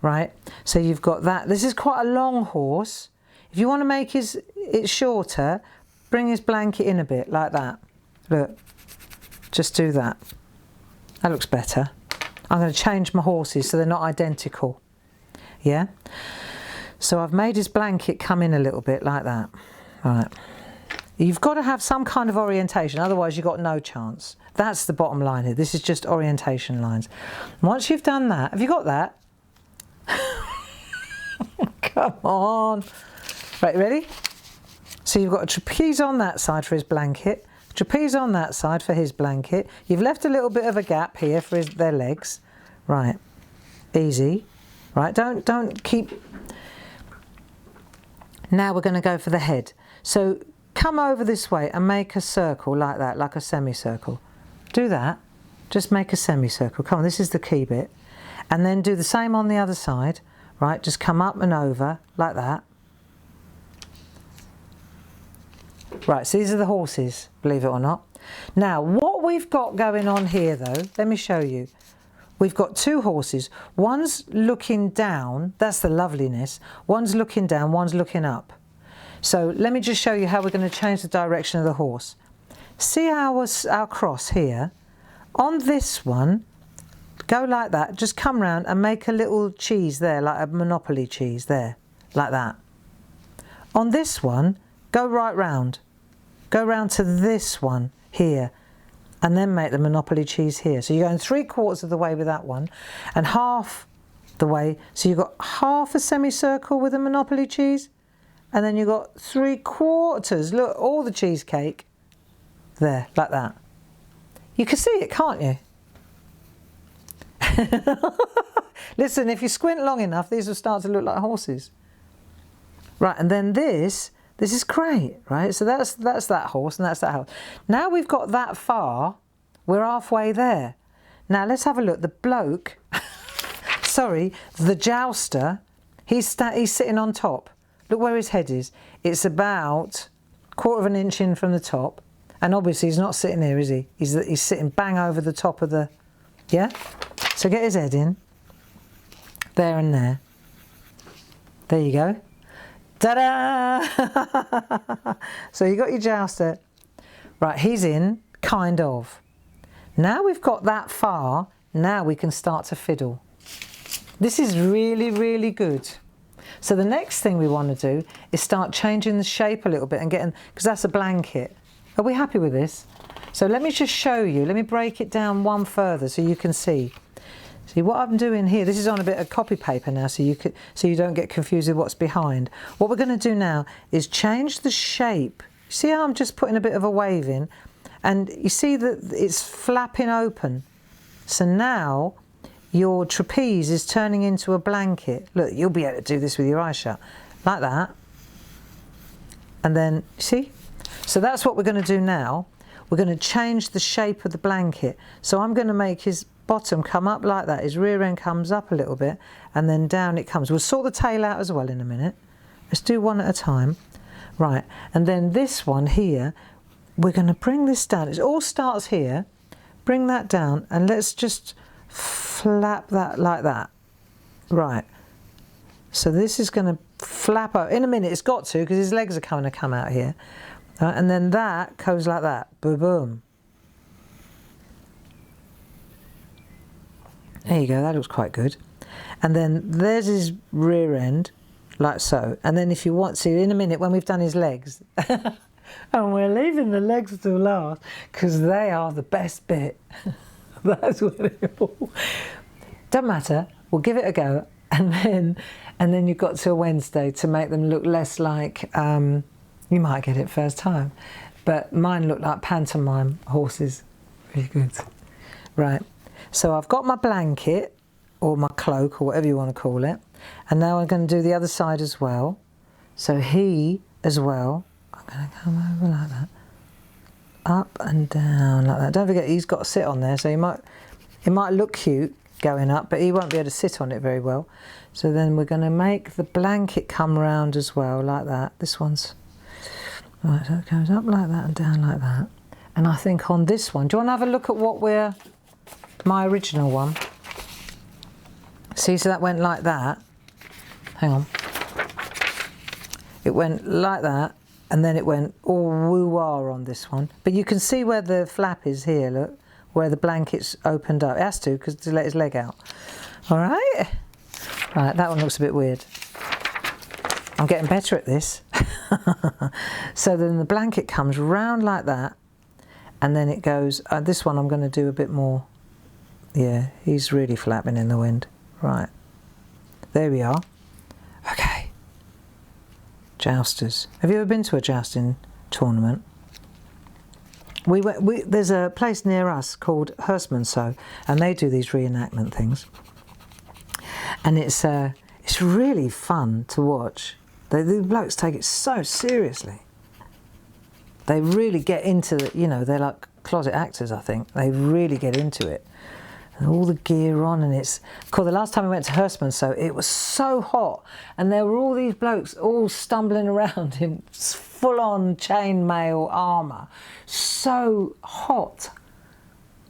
Right, so you've got that. This is quite a long horse. If you want to make it shorter, bring his blanket in a bit, like that. Look, just do that. That looks better. I'm going to change my horses so they're not identical. Yeah? So I've made his blanket come in a little bit, like that. Right. You've got to have some kind of orientation, otherwise you've got no chance. That's the bottom line here. This is just orientation lines. Once you've done that, have you got that? Come on. Right, ready? So you've got a trapeze on that side for his blanket, trapeze on that side for his blanket. You've left a little bit of a gap here for their legs. Right, easy. Right, don't keep. Now we're going to go for the head. So come over this way and make a circle like that, like a semicircle. Do that. Just make a semicircle. Come on, this is the key bit. And then do the same on the other side. Right, just come up and over like that. Right, so these are the horses, believe it or not. Now, what we've got going on here though, let me show you. We've got 2 horses. One's looking down, that's the loveliness. One's looking down, one's looking up. So let me just show you how we're going to change the direction of the horse. See our cross here? On this one, go like that, just come round and make a little cheese there, like a Monopoly cheese there, like that. On this one, go right round. Go round to this one here and then make the Monopoly cheese here. So you're going 3/4 of the way with that one and half the way. So you've got half a semicircle with a Monopoly cheese and then you've got 3/4. Look, all the cheesecake there, like that. You can see it, can't you? Listen, if you squint long enough, these will start to look like horses. Right, and then this is great, right? So that's that horse and that's that horse. Now we've got that far, we're halfway there. Now let's have a look. The bloke, sorry, the jouster, he's sitting on top. Look where his head is. It's about 1/4 inch in from the top. And obviously he's not sitting here, is he? He's sitting bang over the top of the, yeah? So get his head in. There and there. There you go. Ta-da! So you got your jouster. Right, he's in, kind of. Now we've got that far, now we can start to fiddle. This is really, really good. So the next thing we want to do is start changing the shape a little bit and getting, because that's a blanket. Are we happy with this? So let me just show you, let me break it down one further so you can see. See what I'm doing here, this is on a bit of copy paper now so you don't get confused with what's behind. What we're going to do now is change the shape. See how I'm just putting a bit of a wave in? And you see that it's flapping open. So now your trapeze is turning into a blanket. Look, you'll be able to do this with your eyes shut. Like that. And then, see? So that's what we're going to do now. We're going to change the shape of the blanket. So I'm going to make his bottom come up like that. His rear end comes up a little bit and then down it comes. We'll sort the tail out as well in a minute. Let's do one at a time. Right, and then this one here, we're going to bring this down. It all starts here. Bring that down and let's just flap that like that. Right. So this is going to flap out. In a minute it's got to, because his legs are going to come out here. And then that goes like that. Boom, boom. There you go, that looks quite good. And then there's his rear end, like so. And then if you want to, in a minute when we've done his legs, And we're leaving the legs to last because they are the best bit. That's what it all. Doesn't matter. We'll give it a go, and then you've got till Wednesday to make them look less like you might get it first time, but mine look like pantomime horses. Really good. Right. So I've got my blanket or my cloak or whatever you want to call it, and now I'm going to do the other side as well. So he as well. I'm going to come over like that, up and down like that. Don't forget he's got to sit on there, so it might look cute going up, but he won't be able to sit on it very well. So then we're going to make the blanket come round as well like that. This one's right, so it goes up like that and down like that. And I think on this one, do you want to have a look at my original one? See, so that went like that. Hang on. It went like that, and then it went all woo-wah on this one. But you can see where the flap is here, look, where the blanket's opened up. It has to, because to let his leg out. All right? Right, that one looks a bit weird. I'm getting better at this. So then the blanket comes round like that, and then it goes, this one I'm going to do a bit more. Yeah, he's really flapping in the wind. Right, there we are. Okay. Jousters. Have you ever been to a jousting tournament? There's a place near us called Hurstmansow, and they do these reenactment things. And it's really fun to watch. The blokes take it so seriously. They really get into it, you know, they're like closet actors, I think. They really get into it. And all the gear on, and it's cool. The last time I went to Hurstmansow, it was so hot, and there were all these blokes all stumbling around in full-on chainmail armour. So hot.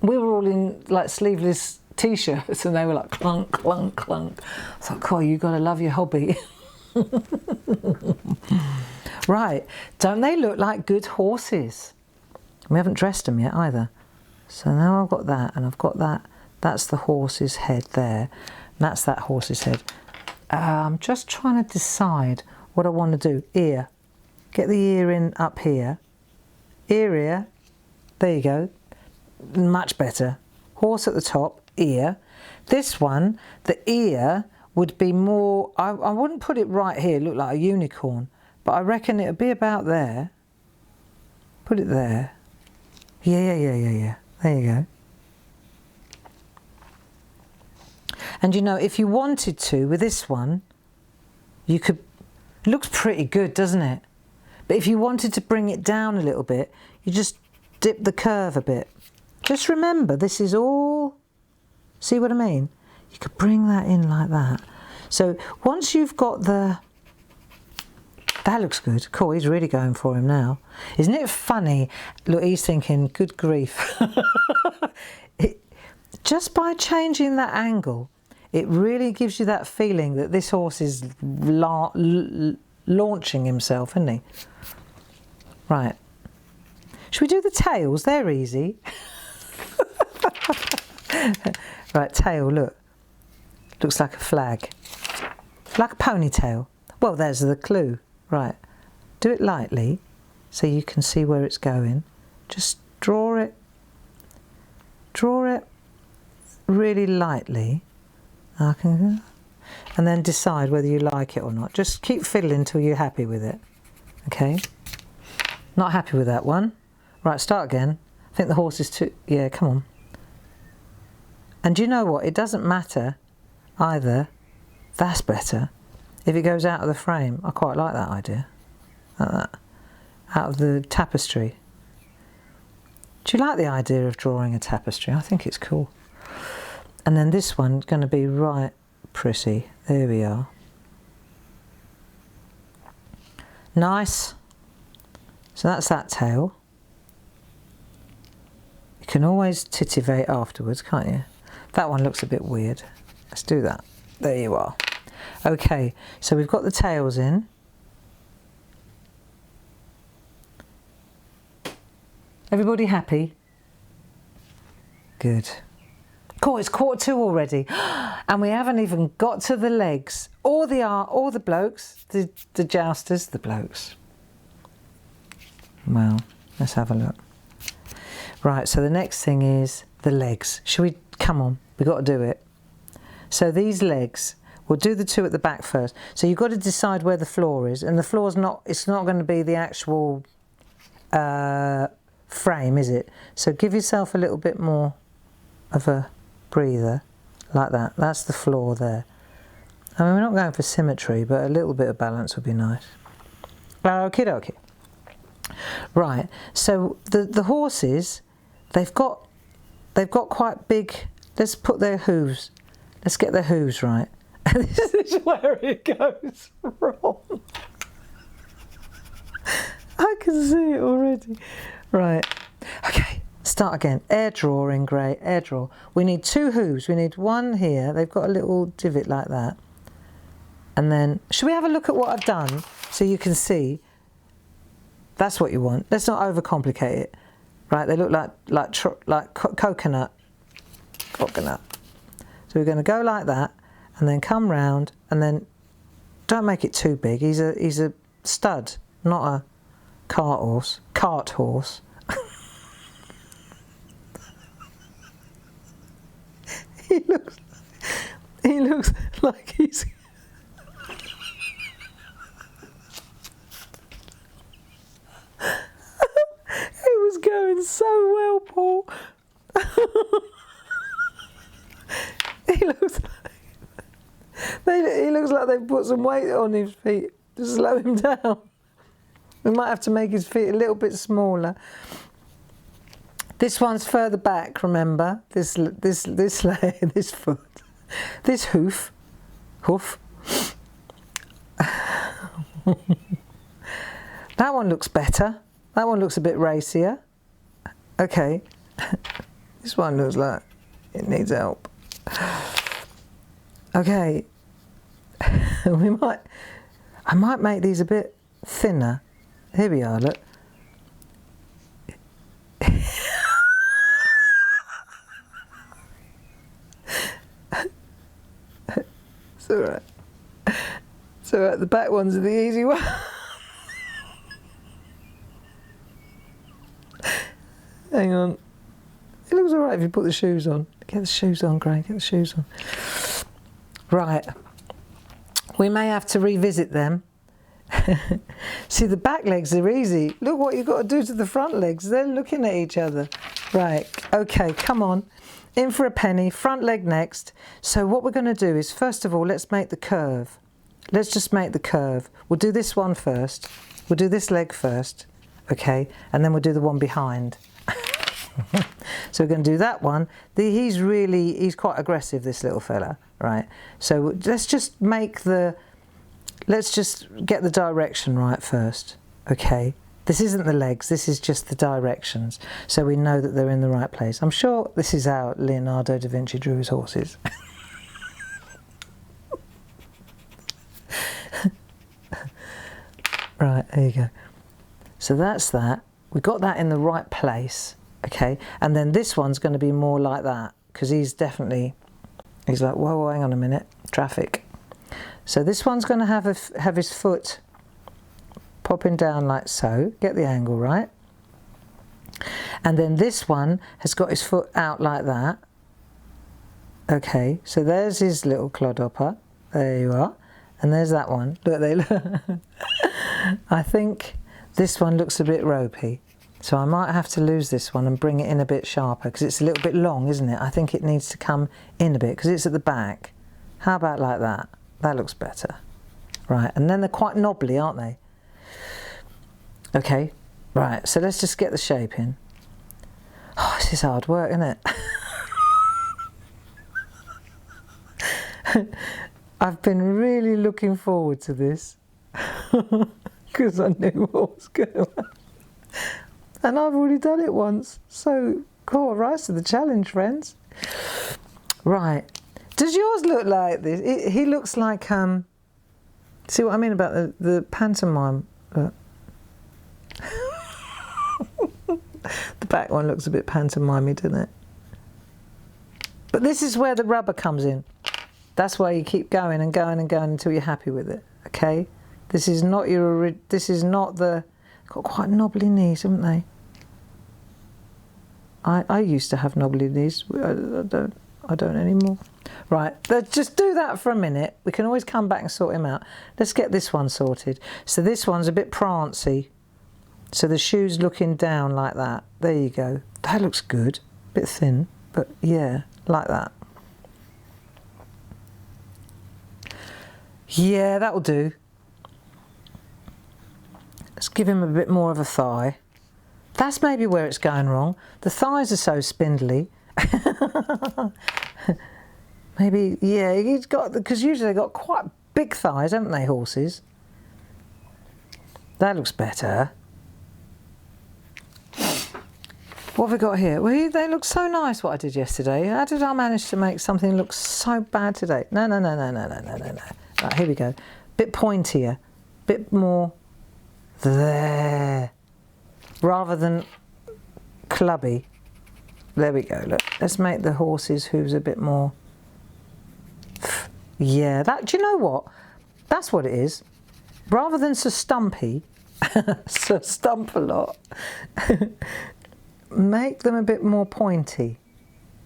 We were all in like sleeveless t-shirts, and they were like clunk, clunk, clunk. I thought, cool, you got to love your hobby. Right, don't they look like good horses? We haven't dressed them yet either. So now I've got that, and I've got that. That's the horse's head there. And that's that horse's head. I'm just trying to decide what I want to do. Ear. Get the ear in up here. Ear. There you go. Much better. Horse at the top, ear. This one, the ear would be more, I wouldn't put it right here, look like a unicorn, but I reckon it would be about there. Put it there. Yeah. There you go. And you know, if you wanted to, with this one, you could, it looks pretty good, doesn't it? But if you wanted to bring it down a little bit, you just dip the curve a bit. Just remember, this is all, see what I mean? You could bring that in like that. So once you've got that looks good. Cool, he's really going for him now. Isn't it funny? Look, he's thinking, good grief. Just by changing that angle, it really gives you that feeling that this horse is launching himself, isn't he? Right. Should we do the tails? They're easy. Right, tail, look. Looks like a flag. Like a ponytail. Well, there's the clue. Right. Do it lightly so you can see where it's going. Just draw it. Draw it really lightly. And then decide whether you like it or not. Just keep fiddling until you're happy with it. Okay? Not happy with that one. Right, start again. I think the horse is too... Yeah, come on. And do you know what? It doesn't matter either. That's better. If it goes out of the frame, I quite like that idea. Like that. Out of the tapestry. Do you like the idea of drawing a tapestry? I think it's cool. And then this one's going to be right pretty. There we are. Nice. So that's that tail. You can always titivate afterwards, can't you? That one looks a bit weird. Let's do that. There you are. Okay, so we've got the tails in. Everybody happy? Good. Cool, it's 1:45 already. And we haven't even got to the legs. Or the blokes, the jousters, the blokes. Well, let's have a look. Right, so the next thing is the legs. Shall we, come on, we've got to do it. So these legs, we'll do the two at the back first. So you've got to decide where the floor is, and the floor's not, it's not going to be the actual frame, is it? So give yourself a little bit more of a breather, like that. That's the floor there. I mean, we're not going for symmetry, but a little bit of balance would be nice. Okie dokie. Right, so the horses, they've got quite big, let's put their hooves, let's get their hooves right. This is where it goes wrong. I can see it already. Right, okay, start again. Air draw in grey, air draw. We need two hooves, we need one here, they've got a little divot like that. And then, should we have a look at what I've done so you can see? That's what you want. Let's not overcomplicate it. Right, they look like coconut. So we're going to go like that, and then come round, and then don't make it too big. He's a stud, not a cart horse. Cart horse. He looks like he's. It was going so well, Paul. He looks like they've put some weight on his feet to slow him down. We might have to make his feet a little bit smaller. This one's further back, remember? This leg, this foot, this hoof. That one looks better. That one looks a bit racier. Okay. This one looks like it needs help. Okay. I might make these a bit thinner. Here we are, look. It's alright. It's alright, the back ones are the easy one. Hang on. It looks alright if you put the shoes on. Get the shoes on, Gray, get the shoes on. Right. We may have to revisit them. See, the back legs are easy. Look what you've got to do to the front legs. They're looking at each other. Right, okay, come on. In for a penny, front leg next. So what we're going to do is, first of all, let's make the curve. Let's just make the curve. We'll do this one first. We'll do this leg first, okay? And then we'll do the one behind. So we're going to do that one. He's quite aggressive, this little fella, right? So let's just get the direction right first, okay? This isn't the legs, this is just the directions, so we know that they're in the right place. I'm sure this is how Leonardo da Vinci drew his horses. Right, there you go. So that's that. We got that in the right place, okay? And then this one's going to be more like that, because he's like, whoa, hang on a minute, traffic. So this one's going to have his foot popping down like so, get the angle right. And then this one has got his foot out like that. Okay, so there's his little clodhopper. There you are. And there's that one. Look, they look. I think this one looks a bit ropey. So I might have to lose this one and bring it in a bit sharper, because it's a little bit long, isn't it? I think it needs to come in a bit because it's at the back. How about like that? That looks better. Right, and then they're quite knobbly, aren't they? Okay, right, so let's just get the shape in. Oh, this is hard work, isn't it? I've been really looking forward to this because I knew what was going on. And I've already done it once, so cool, rise to the challenge, friends. Right, does yours look like this? He looks like, see what I mean about the pantomime? Look. The back one looks a bit pantomimey, doesn't it? But this is where the rubber comes in. That's why you keep going and going and going until you're happy with it. Okay, this is not the got quite knobbly knees, haven't they? I used to have knobbly knees. I don't anymore. Right, let's just do that for a minute. We can always come back and sort him out. Let's get this one sorted. So this one's a bit prancy. So the shoe's looking down like that. There you go. That looks good. Bit thin, but yeah, like that. Yeah, that'll do. Let's give him a bit more of a thigh. That's maybe where it's going wrong. The thighs are so spindly. Maybe, yeah, he's got, because usually they've got quite big thighs, haven't they, horses? That looks better. What have we got here? Well, they look so nice, what I did yesterday. How did I manage to make something look so bad today? No. Right, here we go. Bit pointier, bit more there, rather than clubby. There we go, look. Let's make the horse's hooves a bit more. Yeah, that, do you know what? That's what it is. Rather than so stumpy, so stump a lot, make them a bit more pointy.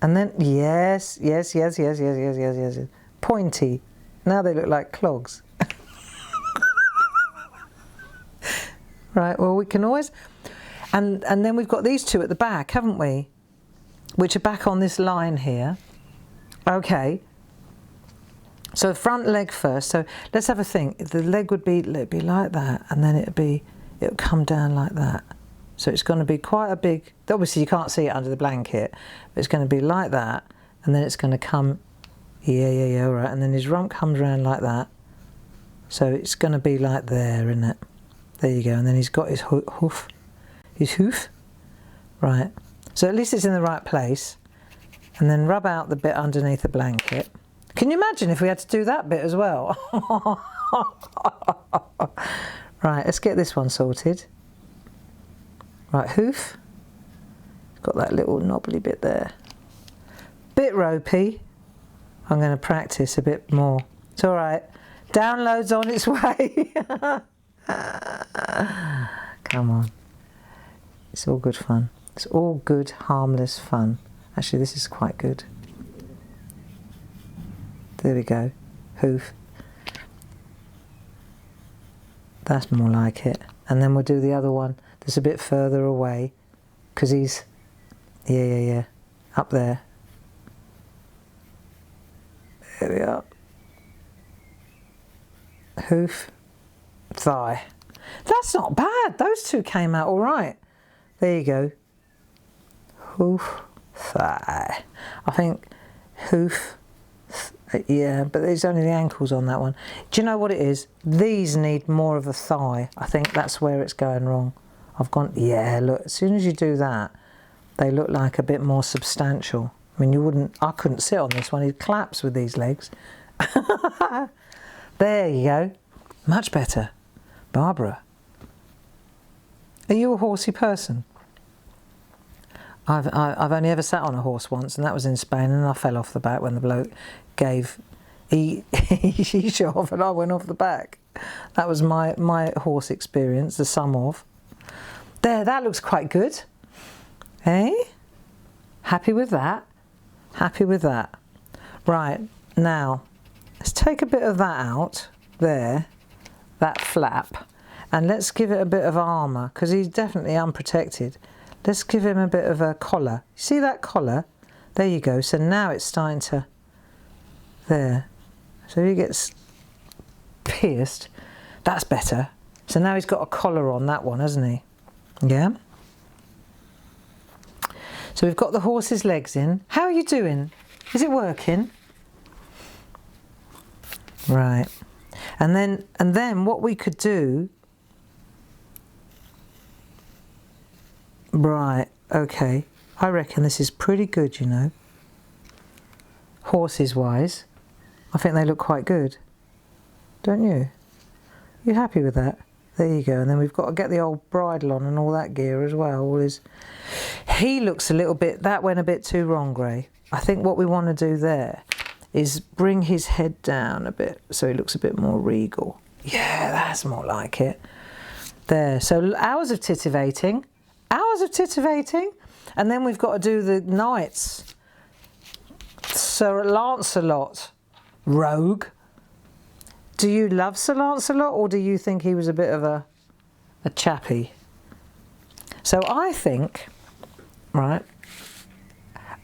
And then, yes. Pointy. Now they look like clogs. Right, well, we can always, and then we've got these two at the back, haven't we? Which are back on this line here. Okay. So front leg first. So let's have a think. The leg would be, it'd be like that, and then it'll come down like that. So it's going to be quite a big, obviously you can't see it under the blanket, but it's going to be like that, and then it's going to come, yeah, all right, and then his rump comes around like that. So it's going to be like there, isn't it? There you go, and then he's got his hoof. Right, so at least it's in the right place, and then rub out the bit underneath the blanket. Can you imagine if we had to do that bit as well? Right, let's get this one sorted. Right, hoof. Got that little knobbly bit there. Bit ropey. I'm going to practice a bit more. It's all right. Download's on its way. Come on. It's all good fun. It's all good, harmless fun. Actually, this is quite good. There we go. Hoof. That's more like it. And then we'll do the other one that's a bit further away, because he's, yeah, up there. There we are. Hoof. Thigh. That's not bad. Those two came out all right. There you go. Hoof. Thigh. I think hoof. Yeah, but there's only the ankles on that one. Do you know what it is? These need more of a thigh. I think that's where it's going wrong. I've gone, yeah, look, as soon as you do that, they look like a bit more substantial. I mean, I couldn't sit on this one. He'd collapse with these legs. There you go. Much better. Barbara. Are you a horsey person? I've only ever sat on a horse once, and that was in Spain, and I fell off the back when the bloke he shot off and I went off the back. That was my horse experience, the sum of. There, that looks quite good. Eh? Happy with that? Happy with that. Right, now, let's take a bit of that out, there, that flap, and let's give it a bit of armour, because he's definitely unprotected. Let's give him a bit of a collar. See that collar? There you go. So now it's starting to, there. So he gets pierced. That's better. So now he's got a collar on that one, hasn't he? Yeah. So we've got the horse's legs in. How are you doing? Is it working? Right. And then what we could do. Right, okay. I reckon this is pretty good, you know. Horses wise. I think they look quite good. Don't you? You happy with that? There you go. And then we've got to get the old bridle on and all that gear as well. He looks a little bit, that went a bit too wrong, Gray. I think what we want to do there is bring his head down a bit so he looks a bit more regal. Yeah, that's more like it. There, so hours of titivating, and then we've got to do the knights. Sir Lancelot, rogue. Do you love Sir Lancelot, or do you think he was a bit of a chappy? So I think, right,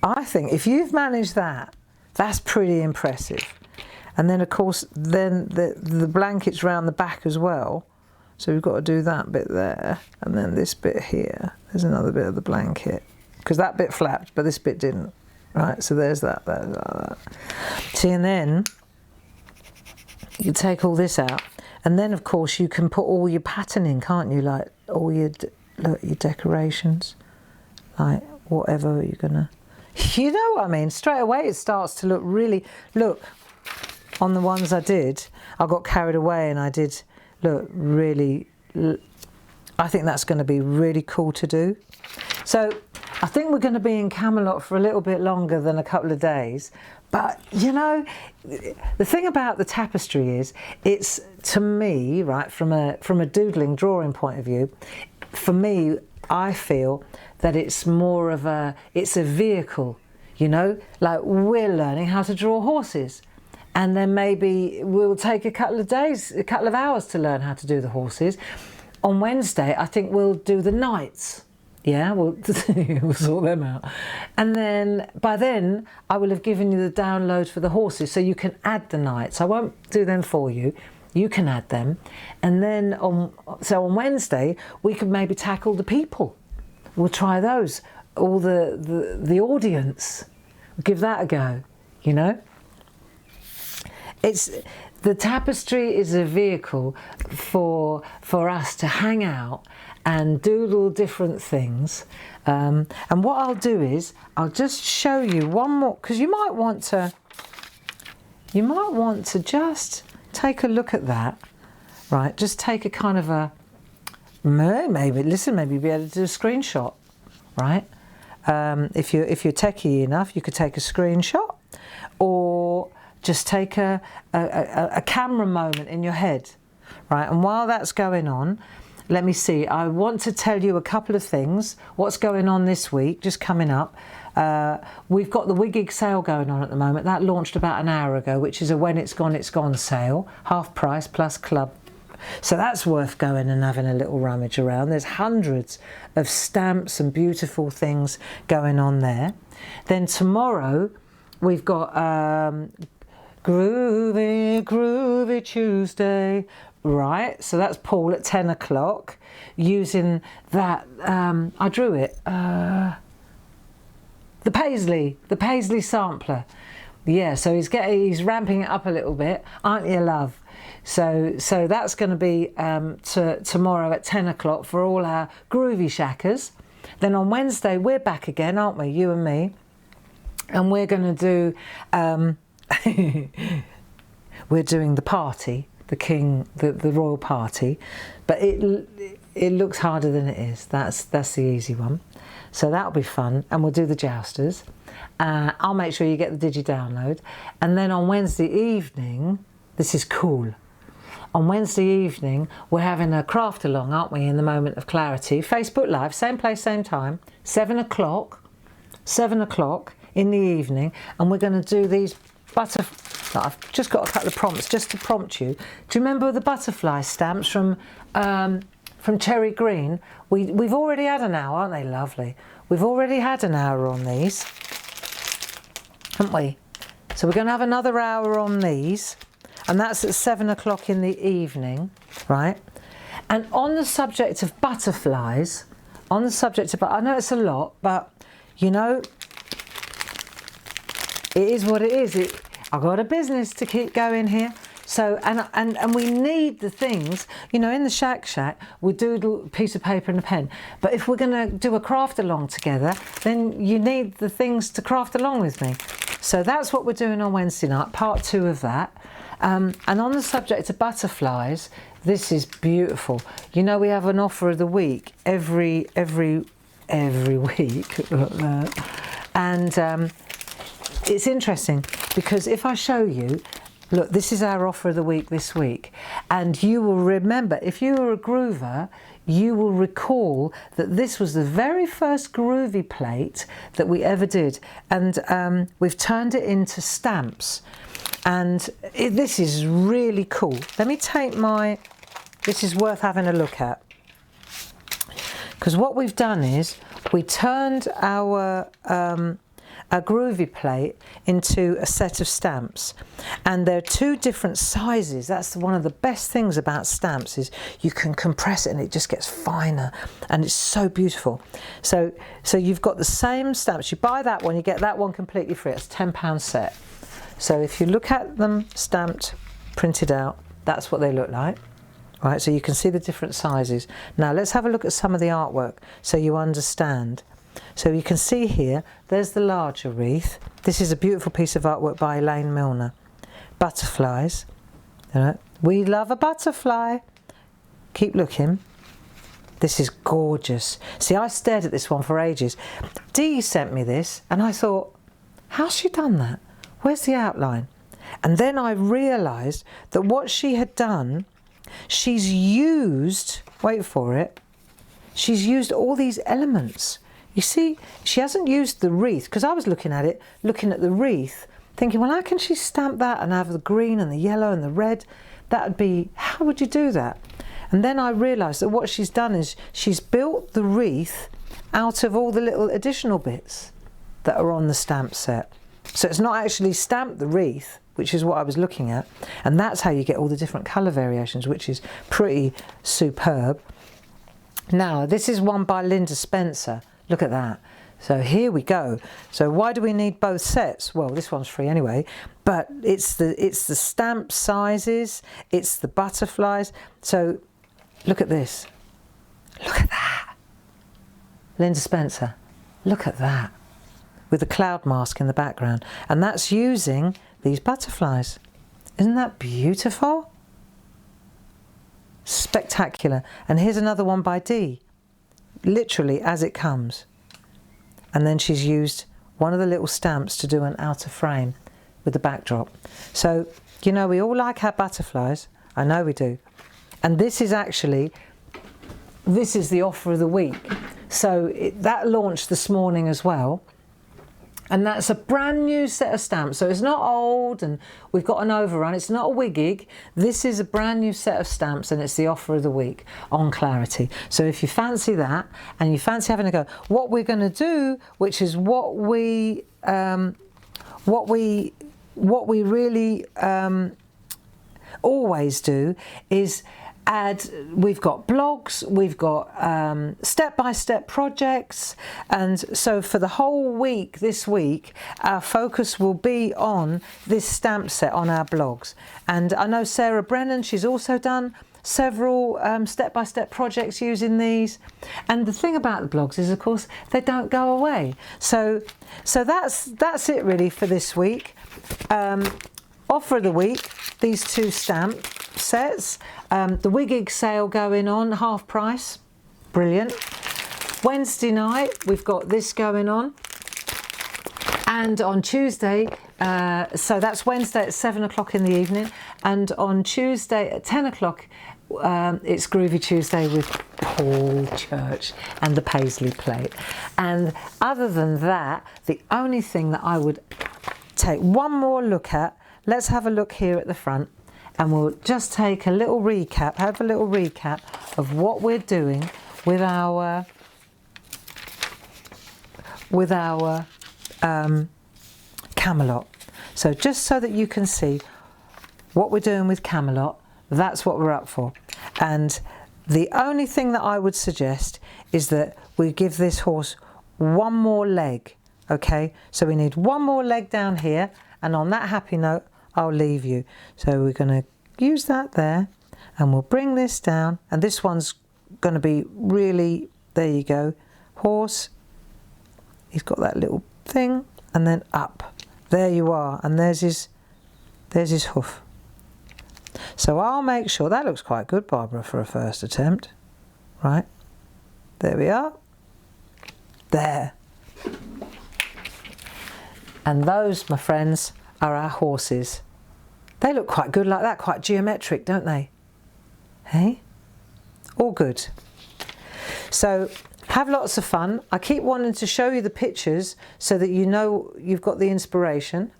if you've managed that, that's pretty impressive. And then of course, then the blankets round the back as well. So we've got to do that bit there, and then this bit here. There's another bit of the blanket, because that bit flapped, but this bit didn't. Right, so there's that, there's that. See, and then you take all this out, and then of course you can put all your pattern in, can't you? Like all your decorations, like whatever you're gonna, you know what I mean? Straight away it starts to look really, look, on the ones I did, I got carried away and I did, look, really, I think that's going to be really cool to do. So I think we're going to be in Camelot for a little bit longer than a couple of days. But, you know, the thing about the tapestry is, it's, to me, right, from a doodling, drawing point of view, for me, I feel that it's more of it's a vehicle, you know, like we're learning how to draw horses. And then maybe we'll take a couple of days, a couple of hours to learn how to do the horses. On Wednesday, I think we'll do the knights. Yeah, we'll sort them out. And then, by then, I will have given you the download for the horses, so you can add the knights. I won't do them for you. You can add them. And then, on Wednesday, we could maybe tackle the people. We'll try those. All the audience. We'll give that a go, you know? The tapestry is a vehicle for us to hang out and doodle different things. And what I'll do is I'll just show you one more, because you might want to just take a look at that, right? Just take a kind of a maybe be able to do a screenshot, right? If you're techie enough, you could take a screenshot, or just take a camera moment in your head, right? And while that's going on, let me see, I want to tell you a couple of things. What's going on this week, just coming up. We've got the Wiggig sale going on at the moment. That launched about an hour ago, which is a when it's gone sale. Half price plus club. So that's worth going and having a little rummage around. There's hundreds of stamps and beautiful things going on there. Then tomorrow, we've got Groovy Tuesday, right? So that's Paul at 10 o'clock using that, I drew it, the Paisley sampler. Yeah, so he's ramping it up a little bit, aren't you, love? So that's going to be tomorrow at 10 o'clock for all our groovy shackers. Then on Wednesday, we're back again, aren't we, you and me? And we're going to do... we're doing the party, the royal party, but it looks harder than it is. That's the easy one. So that'll be fun, and we'll do the jousters. I'll make sure you get the digi download, and then on Wednesday evening, this is cool. On Wednesday evening, we're having a craft along, aren't we? In the Moment of Clarity, Facebook Live, same place, same time, 7 o'clock in the evening, and we're going to do these I've just got a couple of prompts just to prompt you. Do you remember the butterfly stamps from Cherry Green? We've already had an hour, aren't they lovely? We've already had an hour on these, haven't we? So we're going to have another hour on these, and that's at 7 o'clock in the evening, right? And on the subject of butterflies, I know it's a lot, but you know, it is what it is. I've got a business to keep going here. So, and we need the things, you know, in the SHAC, we doodle a piece of paper and a pen. But if we're going to do a craft along together, then you need the things to craft along with me. So that's what we're doing on Wednesday night, part 2 of that. And on the subject of butterflies, this is beautiful. You know, we have an offer of the week every week. And it's interesting because if I show you, look, this is our offer of the week this week, and you will remember, if you were a groover, you will recall that this was the very first groovy plate that we ever did, and we've turned it into stamps, and this is really cool. Let me take my, this is worth having a look at, because what we've done is we turned our groovy plate into a set of stamps, and they're two different sizes. That's one of the best things about stamps, is you can compress it and it just gets finer, and it's so beautiful. So you've got the same stamps. You buy that one, you get that one completely free. It's £10 set. So if you look at them stamped, printed out, that's what they look like. Right, so you can see the different sizes. Now let's have a look at some of the artwork so you understand. So you can see here, there's the larger wreath. This is a beautiful piece of artwork by Elaine Milner. Butterflies. You know, we love a butterfly. Keep looking. This is gorgeous. See, I stared at this one for ages. Dee sent me this and I thought, how's she done that? Where's the outline? And then I realised that what she had done, she's used, wait for it, she's used all these elements. You see, she hasn't used the wreath, because I was looking at it, looking at the wreath, thinking, well, how can she stamp that and have the green and the yellow and the red? That would be, how would you do that? And then I realised that what she's done is she's built the wreath out of all the little additional bits that are on the stamp set. So it's not actually stamped the wreath, which is what I was looking at, and that's how you get all the different colour variations, which is pretty superb. Now, this is one by Linda Spencer. Look at that. So here we go. So why do we need both sets? Well, this one's free anyway, but it's the stamp sizes, it's the butterflies. So look at this. Look at that. Linda Spencer. Look at that. With the cloud mask in the background. And that's using these butterflies. Isn't that beautiful? Spectacular. And here's another one by Dee. Literally as it comes, and then she's used one of the little stamps to do an outer frame with the backdrop. So, you know, we all like our butterflies. I know we do. And this is actually, this is the offer of the week. So that launched this morning as well. And that's a brand new set of stamps. So it's not old and we've got an overrun. It's not a wiggig. This is a brand new set of stamps, and it's the offer of the week on Clarity. So if you fancy that and you fancy having a go, what we're going to do, which is what we really always do, is add, we've got blogs, we've got step-by-step projects, and so for the whole week this week our focus will be on this stamp set on our blogs. And I know Sarah Brennan, she's also done several step-by-step projects using these, and the thing about the blogs is, of course, they don't go away. So that's it really for this week. Offer of the week, these two stamp sets. The Wiggig sale going on, half price, brilliant. Wednesday night we've got this going on, and on Tuesday, so that's Wednesday at 7 o'clock in the evening, and on Tuesday at 10 o'clock it's Groovy Tuesday with Paul Church and the Paisley plate. And other than that, the only thing that I would take one more look at, let's have a look here at the front, and we'll just take a little recap, have a little recap of what we're doing with our Camelot. So just so that you can see what we're doing with Camelot, that's what we're up for. And the only thing that I would suggest is that we give this horse one more leg, okay? So we need one more leg down here, and on that happy note, I'll leave you. So we're going to use that there, and we'll bring this down, and this one's going to be really, there you go, horse, he's got that little thing, and then up, there you are, and there's his hoof. So I'll make sure, that looks quite good, Barbara, for a first attempt, right, there we are, there, and those, my friends, are our horses. They look quite good like that, quite geometric, don't they? Hey? All good. So have lots of fun. I keep wanting to show you the pictures so that you know you've got the inspiration,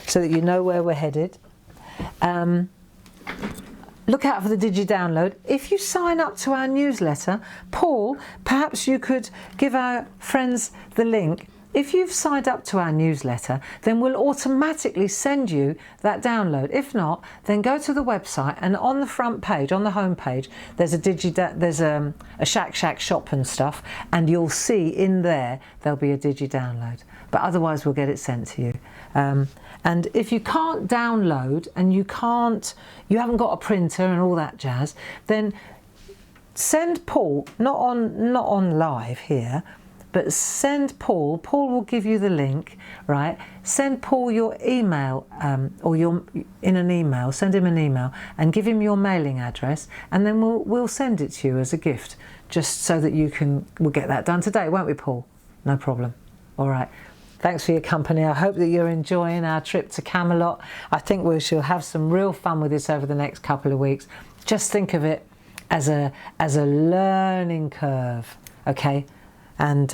so that you know where we're headed. Look out for the digi-download. If you sign up to our newsletter, Paul, perhaps you could give our friends the link. If you've signed up to our newsletter, then we'll automatically send you that download. If not, then go to the website, and on the front page, on the home page, there's a SHAC shop and stuff, and you'll see in there'll be a digi-download. But otherwise, we'll get it sent to you. And if you can't download and you haven't got a printer and all that jazz, then send Paul, not on live here, but send Paul. Paul will give you the link, right? Send Paul your email, or in an email. Send him an email and give him your mailing address, and then we'll send it to you as a gift, just so that we'll get that done today, won't we, Paul? No problem. All right. Thanks for your company. I hope that you're enjoying our trip to Camelot. I think we shall have some real fun with this over the next couple of weeks. Just think of it as a learning curve, okay? And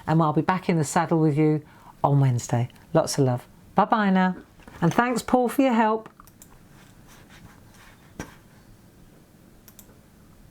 I'll be back in the saddle with you on Wednesday. Lots of love. Bye-bye now. And thanks, Paul, for your help.